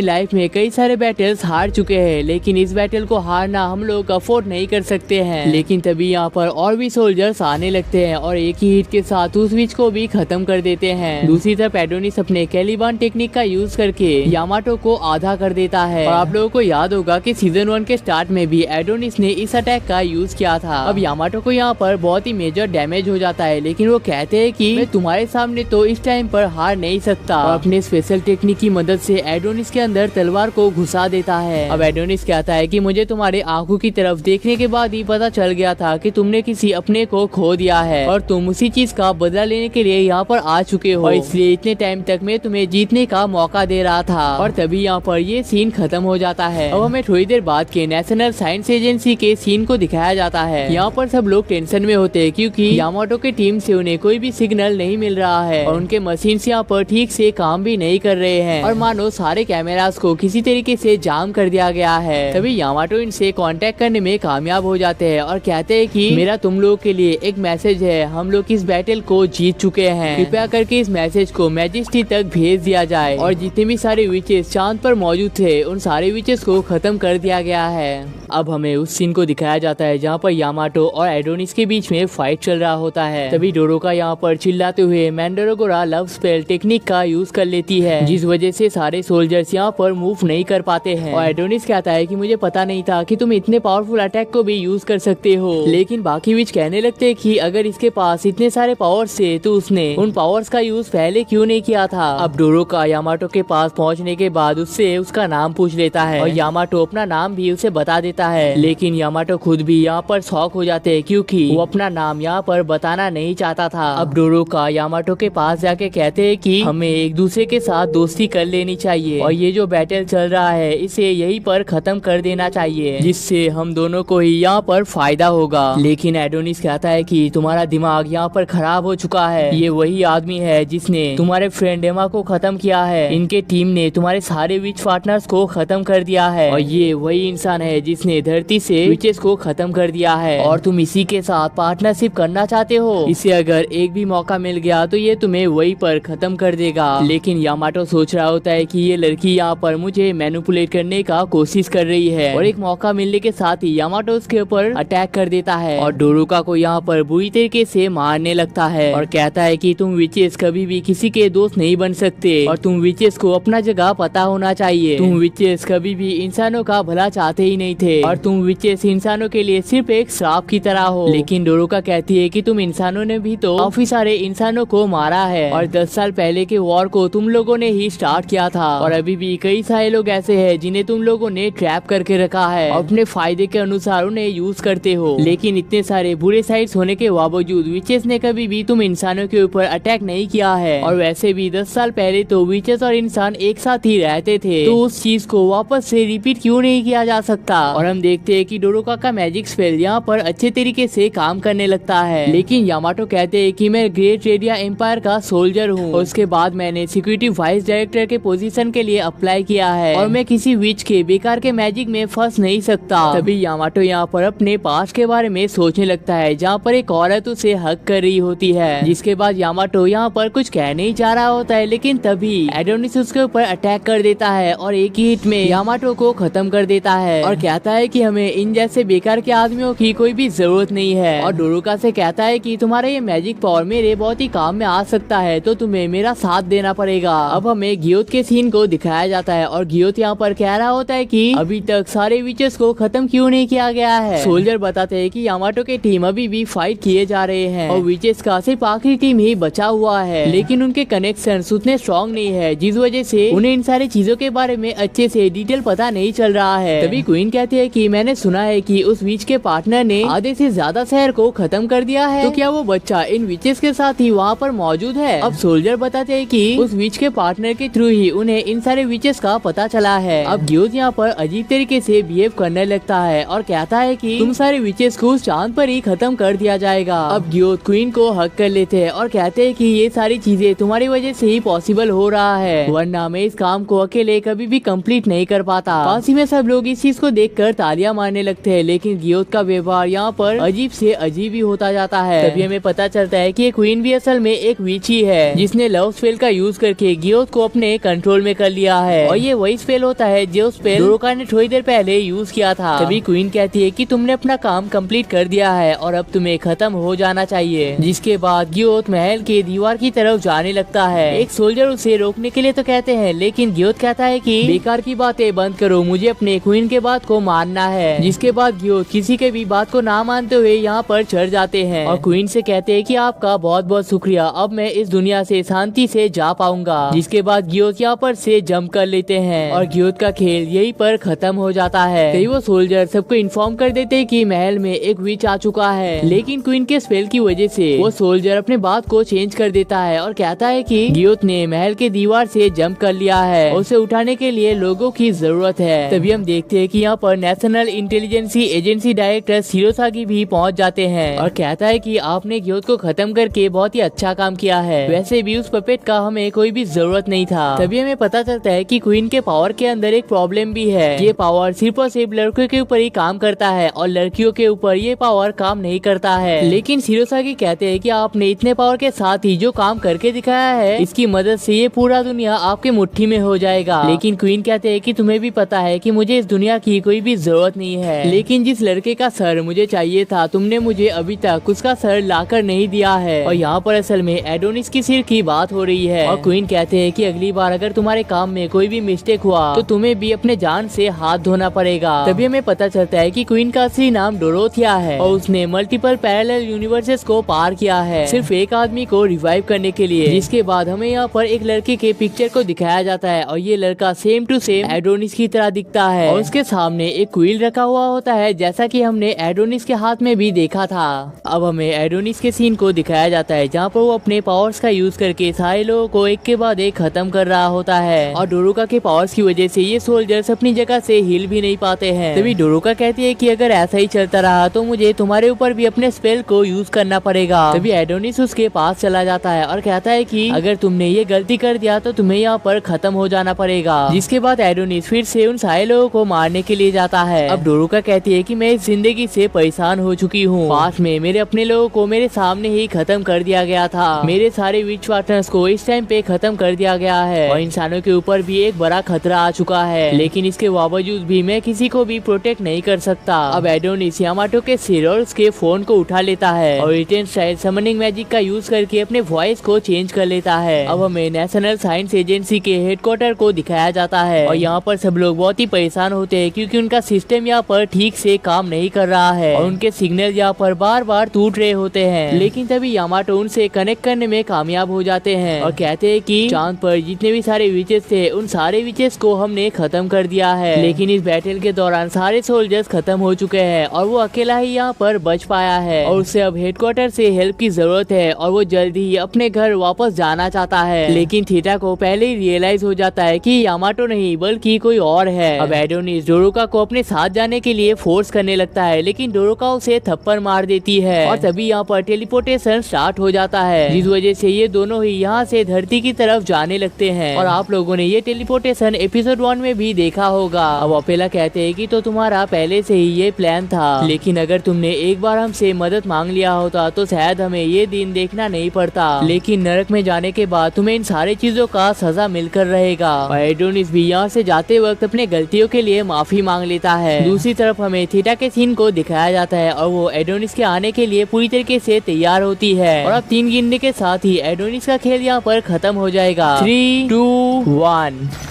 लाइफ में कई सारे बैटल्स हार चुके हैं, लेकिन इस बैटल को हारना हम लोग अफोर्ड नहीं कर सकते हैं। लेकिन तभी यहाँ पर और भी सोल्जर्स आने लगते हैं और एक ही हिट के साथ उस विच को भी खत्म कर देते हैं। दूसरी तरफ एडोनिस अपने कैलिबान टेक्निक का यूज करके यामाटो को आधा कर देता है और आप लोगों को याद होगा कि सीजन 1 के स्टार्ट में भी एडोनिस ने इस अटैक का यूज किया था। अब यामाटो को यहाँ पर बहुत ही मेजर डैमेज हो जाता है, लेकिन वो कहते हैं कि मैं तुम्हारे सामने तो इस टाइम पर हार नहीं सकता, और अपने स्पेशल टेक्निक की मदद से एडोनिस के अंदर तलवार को घुसा देता है। अब एडोनिस कहता है कि मुझे तुम्हारे आंखों की तरफ देखने के बाद ही पता चल गया था कि तुमने किसी अपने को खो दिया है और तुम उसी चीज का बदला लेने के लिए यहाँ पर आ चुके हो, और इसलिए इतने टाइम तक मैं तुम्हें जीतने का मौका दे रहा था। और तभी यहाँ पर ये सीन खत्म हो जाता है। अब हमें थोड़ी देर बाद के नेशनल साइंस एजेंसी के सीन को दिखाया जाता है। यहाँ पर सब लोग टेंशन में होते हैं क्योंकि यामाटो की टीम से उन्हें कोई भी सिग्नल नहीं मिल रहा है और उनके मशीन यहाँ पर ठीक से काम भी नहीं कर रहे हैं और मानो सारे कैमरास को किसी तरीके से जाम कर दिया गया है। तभी यामाटो इनसे कांटेक्ट करने में कामयाब हो जाते हैं और कहते हैं कि मेरा तुम लोगों के लिए एक मैसेज है, हम लोग इस बैटल को जीत चुके हैं, कृपया करके इस मैसेज को मैजेस्टी तक भेज दिया जाए। और जितने भी सारे विचेस चांद पर मौजूद थे उन सारे विचेस को खत्म कर दिया गया है। अब हमें उस सीन को दिखाया जाता है जहाँ पर यामाटो और एडोनिस के बीच में फाइट चल रहा होता है। तभी डोरोका यहाँ पर चिल्लाते हुए मैंडोरागोरा लव स्पेल टेक्निक का यूज कर लेती है, जिस वजह से सारे सोल्जर्स यहाँ पर मूव नहीं कर पाते हैं। और एडोनिस कहता है कि मुझे पता नहीं था कि तुम इतने पावरफुल अटैक को भी यूज कर सकते हो, लेकिन बाकी विच कहने लगते हैं कि अगर इसके पास इतने सारे पावर्स थे तो उसने उन पावर्स का यूज पहले क्यों नहीं किया था। अब डोरोका यामाटो के पास पहुँचने के बाद उससे उसका नाम पूछ लेता है और यामाटो अपना नाम भी उसे बता देता है, लेकिन यामाटो खुद भी यहाँ पर शॉक हो जाते हैं क्योंकि वो अपना नाम यहाँ पर बताना नहीं चाहता था। अब डोरोका यामाटो के पास जाके कहते हैं कि हमें एक दूसरे के साथ दोस्ती कर लेनी चाहिए और ये जो बैटल चल रहा है इसे यहीं पर खत्म कर देना चाहिए, जिससे हम दोनों को ही यहाँ पर फायदा होगा। लेकिन एडोनिस कहता है कि तुम्हारा दिमाग यहाँ पर खराब हो चुका है, ये वही आदमी है जिसने तुम्हारे फ्रेंड एमा को खत्म किया है, इनके टीम ने तुम्हारे सारे विच पार्टनर्स को खत्म कर दिया है और ये वही इंसान है जिसने धरती से विचेस को खत्म कर दिया है और तुम किसी के साथ पार्टनरशिप करना चाहते हो, इसे अगर एक भी मौका मिल गया तो ये तुम्हें वहीं पर खत्म कर देगा। लेकिन यामाटो सोच रहा होता है कि ये लड़की यहाँ पर मुझे मैनिपुलेट करने का कोशिश कर रही है और एक मौका मिलने के साथ ही यामाटो उसके ऊपर अटैक कर देता है और डोरुका को यहाँ पर बुरी तरीके से मारने लगता है और कहता है कि तुम विचेस कभी भी किसी के दोस्त नहीं बन सकते और तुम विचेस को अपना जगह पता होना चाहिए। तुम विचेस कभी भी इंसानों का भला चाहते ही नहीं थे और तुम विचेस इंसानों के लिए सिर्फ एक श्राप की तरह हो। लेकिन डोरुका कहती है कि तुम इंसानों ने भी तो काफी सारे इंसानों को मारा है और 10 साल पहले के वॉर को तुम लोगों ने ही स्टार्ट किया था और अभी भी कई सारे लोग ऐसे हैं जिन्हें तुम लोगों ने ट्रैप करके रखा है और अपने फायदे के अनुसार उन्हें यूज करते हो। लेकिन इतने सारे बुरे साइड्स होने के बावजूद विचेस ने कभी भी तुम इंसानों के ऊपर अटैक नहीं किया है और वैसे भी 10 साल पहले तो विचेस और इंसान एक साथ ही रहते थे, तो उस चीज को वापस से रिपीट क्यों नहीं किया जा सकता। और हम देखते हैं कि डोरुका का मैजिक स्पेल यहाँ पर अच्छे तरीके से काम करने लगता है। लेकिन यामाटो कहते हैं कि मैं ग्रेट रेडिया एम्पायर का सोल्जर हूँ, उसके बाद मैंने सिक्योरिटी वाइस डायरेक्टर के पोजीशन के लिए अप्लाई किया है और मैं किसी विच के बेकार के मैजिक में फंस नहीं सकता। तभी यामाटो यहाँ पर अपने पास्ट के बारे में सोचने लगता है जहाँ पर एक औरत उसे हक कर रही होती है। जिसके बाद यामाटो यहाँ पर कुछ कह नहीं चाह रहा होता है, लेकिन तभी एडोनिस उसके ऊपर अटैक कर देता है और एक ही हिट में यामाटो को खत्म कर देता है और कहता है कि हमें इन जैसे बेकार के आदमियों की कोई भी जरूरत नहीं है और डोरुका से कहता है कि तुम्हारा ये मैजिक पावर मेरे बहुत ही काम में आ सकता है, तो तुम्हें मेरा साथ देना पड़ेगा। अब हमें गियोत के सीन को दिखाया जाता है और गियोत यहाँ पर कह रहा होता है कि अभी तक सारे विचेस को खत्म क्यों नहीं किया गया है। सोल्जर बताते हैं कि यामाटो के टीम अभी भी फाइट किए जा रहे हैं और विचेस का सिर्फ आखिरी टीम ही बचा हुआ है, लेकिन उनके कनेक्शन उतने स्ट्रॉन्ग नहीं है जिस वजह से उन्हें इन सारी चीजों के बारे में अच्छे से डिटेल पता नहीं चल रहा है। तभी क्वीन कहती है कि मैंने सुना है कि उस विच के पार्टनर ने आधे से ज्यादा शहर को खत्म कर दिया है, तो क्या वो बच्चा इन विचेस के साथ ही वहाँ पर मौजूद है। अब सोल्जर बताते हैं कि उस विच के पार्टनर के थ्रू ही उन्हें इन सारे विचेस का पता चला है। अब गियोत यहाँ पर अजीब तरीके से बिहेव करने लगता है और कहता है कि तुम सारे विचेस को उस चांद पर ही खत्म कर दिया जाएगा। अब गियोत क्वीन को हक कर लेते हैं और कहते हैं कि ये सारी चीजें तुम्हारी वजह से ही पॉसिबल हो रहा है, वरना मैं इस काम को अकेले कभी भी कंप्लीट नहीं कर पाता। पास ही में सब लोग इस चीज को देखकर तालियां मारने लगते हैं, लेकिन गियोत का व्यवहार यहाँ पर अजीब से अजीब ही होता जाता है। तभी हमें पता चलता है कि क्वीन भी असल में एक विच ही है जिसने लव स्पेल का यूज करके गियोत को अपने कंट्रोल में कर लिया है और ये वही स्पेल होता है जो स्पेल डोरुका ने थोड़ी देर पहले यूज किया था। तभी क्वीन कहती है कि तुमने अपना काम कंप्लीट कर दिया है और अब तुम्हें खत्म हो जाना चाहिए। जिसके बाद गियोत महल के दीवार की तरफ जाने लगता है। एक सोल्जर उसे रोकने के लिए तो कहते हैं, लेकिन गियोत कहता है कि बेकार की बातें बंद करो, मुझे अपने क्वीन के बात को मानना है। जिसके बाद गियोत किसी के भी बात को ना मानते हुए यहाँ पर चढ़ जाते हैं और क्वीन से कहते हैं कि आपका बहुत बहुत शुक्रिया, अब मैं इस दुनिया से शांति से जा पाऊंगा। जिसके बाद गियोत यहाँ पर से जंप कर लेते हैं और गियोत का खेल यहीं पर खत्म हो जाता है। कई वो सोल्जर सबको इन्फॉर्म कर देते हैं कि महल में एक विच आ चुका है, लेकिन क्वीन के स्पेल की वजह से वो सोल्जर अपने बात को चेंज कर देता है और कहता है कि गियोत ने महल के दीवार से जंप कर लिया है, उसे उठाने के लिए लोगों की जरूरत है। तभी हम देखते हैं कि यहाँ पर नेशनल इंटेलिजेंसी एजेंसी डायरेक्टर शिरोसागी भी पहुँच जाते हैं और कहता है कि आपने गियोत को खत्म करके बहुत ही अच्छा काम किया है, वैसे भी उस पपेट का हमें कोई भी जरूरत नहीं था। तभी हमें पता चलता है कि क्वीन के पावर के अंदर एक प्रॉब्लम भी है, ये पावर सिर्फ और सिर्फ लड़कियों के ऊपर ही काम करता है और लड़कियों के ऊपर ये पावर काम नहीं करता है। लेकिन शिरोसागी कहते हैं कि आपने इतने पावर के साथ ही जो काम करके दिखाया है, इसकी मदद से ये पूरा दुनिया आपके मुट्ठी में हो जाएगा। लेकिन क्वीन कहते हैं कि तुम्हें भी पता है कि मुझे इस दुनिया की कोई भी जरूरत नहीं है, लेकिन जिस लड़के का सर मुझे चाहिए था तुमने मुझे अभी तक उसका सर लाकर नहीं दिया है। और यहाँ पर असल में एडोनिस की सिर की बात हो रही है और क्वीन कहते हैं कि अगली बार अगर तुम्हारे काम में कोई भी मिस्टेक हुआ तो तुम्हें भी अपने जान से हाथ धोना पड़ेगा। तभी हमें पता चलता है कि क्वीन का असली नाम डोरोथिया है और उसने मल्टीपल पैरेलल यूनिवर्सेस को पार किया है सिर्फ एक आदमी को रिवाइव करने के लिए। जिसके बाद हमें यहाँ पर एक लड़के के पिक्चर को दिखाया जाता है और ये लड़का सेम टू सेम एडोनिस की तरह दिखता है और उसके सामने एक क्वील रखा हुआ होता है, जैसा कि हमने एडोनिस के हाथ में भी देखा था। अब हमें एडोनिस के सीन को दिखाया जाता है जहाँ पर वो अपने पावर्स का यूज करके सारे लोगों को एक के बाद एक खत्म कर रहा होता है और डोरुका के पावर्स की वजह से ये सोल्जर्स अपनी जगह से हिल भी नहीं पाते हैं। तभी डोरुका कहती है कि अगर ऐसा ही चलता रहा तो मुझे तुम्हारे ऊपर भी अपने स्पेल को यूज करना पड़ेगा। तभी एडोनिस उसके पास चला जाता है और कहता है कि अगर तुमने ये गलती कर दिया तो तुम्हें यहाँ पर खत्म हो जाना पड़ेगा। जिसके बाद एडोनिस फिर से उन सारे लोगों को मारने के लिए जाता है। अब डोरुका कहती है कि मैं इस जिंदगी से परेशान हो चुकी हूँ। पास में मेरे अपने लोगों को मेरे सामने ही खत्म कर दिया गया था। मेरे सारे विच पार्टनर्स को इस टाइम पे खत्म कर दिया गया है और इंसानों के ऊपर भी एक बड़ा खतरा आ चुका है, लेकिन इसके बावजूद भी मैं किसी को भी प्रोटेक्ट नहीं कर सकता। अब एडोनिस यामाटो के सिर और उसके फोन को उठा लेता है और रिटेन स्टाइल समनिंग मैजिक का यूज करके अपने वॉइस को चेंज कर लेता है। अब हमें नेशनल साइंस एजेंसी के हेडक्वार्टर को दिखाया जाता है और यहाँ पर सब लोग बहुत ही परेशान होते हैं क्योंकि उनका सिस्टम यहाँ पर ठीक से काम नहीं कर रहा है और उनके सिग्नल यहाँ पर बार बार टूट रहे होते हैं। लेकिन तभी यामाटो उनसे कनेक्ट करने में कामयाब हो जाते हैं और कहते हैं कि चांद पर जितने भी सारे विचेस थे उन सारे विचेस को हमने खत्म कर दिया है, लेकिन इस बैटल के दौरान सारे सोल्जर्स खत्म हो चुके हैं और वो अकेला ही यहाँ पर बच पाया है और उसे अब हेडक्वार्टर से हेल्प की जरूरत है और वो जल्दी ही अपने घर वापस जाना चाहता है। लेकिन थीटा को पहले ही रियलाइज हो जाता है कि यामाटो नहीं बल्कि कोई और है। अब एडोनिस डोरोका को अपने साथ जाने के लिए फोर्स करने लगता है, लेकिन डोरोका उसे थप्पड़ मार देती है और तभी यहाँ पर टेलीपोर्टेशन स्टार्ट हो जाता है, जिस वजह से ये दोनों ही यहाँ से धरती की तरफ जाने लगते हैं। और आप लोगों ने ये टेलीपोर्टेशन एपिसोड 1 में भी देखा होगा। अब अपेला कहते हैं कि तो तुम्हारा पहले से ही ये प्लान था, लेकिन अगर तुमने एक बार हमसे मदद मांग लिया होता तो शायद हमें ये दिन देखना नहीं पड़ता, लेकिन नरक में जाने के बाद तुम्हें इन सारी चीजों का सजा मिलकर रहेगा। और एडोनिस भी यहाँ से जाते वक्त अपने गलतियों के लिए माफी मांग लेता है। दूसरी तरफ हमें थीटा के सीन को दिखाया जाता है और वो एडोनिस के आने के लिए पूरी तरीके से तैयार होती है और अब 3 गिनने के साथ ही एडोनिस का खेल यहाँ पर खत्म हो जाएगा। 3, 2, 1।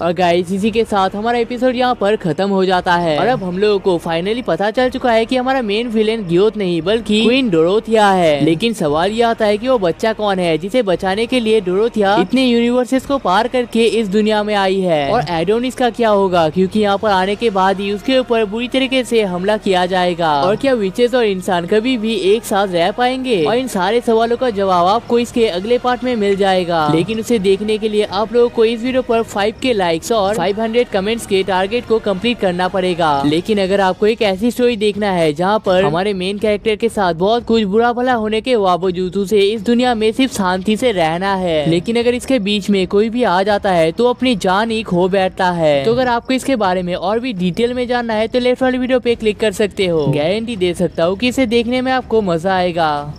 और गाइस इसी के साथ हमारा एपिसोड यहाँ पर खत्म हो जाता है और अब हम लोगों को फाइनली पता चल चुका है कि हमारा मेन विलेन गियोथ नहीं बल्कि क्वीन डोरोथिया है। लेकिन सवाल यह आता है कि वो बच्चा कौन है जिसे बचाने के लिए डोरोथिया इतने यूनिवर्सेस को पार करके इस दुनिया में आई है, और एडोनिस का क्या होगा क्योंकि यहाँ पर आने के बाद ही उसके ऊपर बुरी तरीके से हमला किया जाएगा। और क्या विचेस और इंसान कभी भी एक साथ रह पाएंगे? और इन सारे सवालों का जवाब आपको इसके अगले पार्ट में मिल जाएगा, लेकिन उसे देखने के लिए आप लोगों को इस वीडियो पर 5 के लाइक्स और 500 कमेंट्स के टारगेट को कंप्लीट करना पड़ेगा। लेकिन अगर आपको एक ऐसी स्टोरी देखना है जहां पर हमारे मेन कैरेक्टर के साथ बहुत कुछ बुरा भला होने के बावजूद उसे इस दुनिया में सिर्फ शांति से रहना है, लेकिन अगर इसके बीच में कोई भी आ जाता है तो अपनी जान ही खो बैठता है, तो अगर आपको इसके बारे में और भी डिटेल में जानना है तो लेफ्ट वाली वीडियो पे क्लिक कर सकते हो। गारंटी दे सकता हूँ कि इसे देखने में आपको मजा आएगा।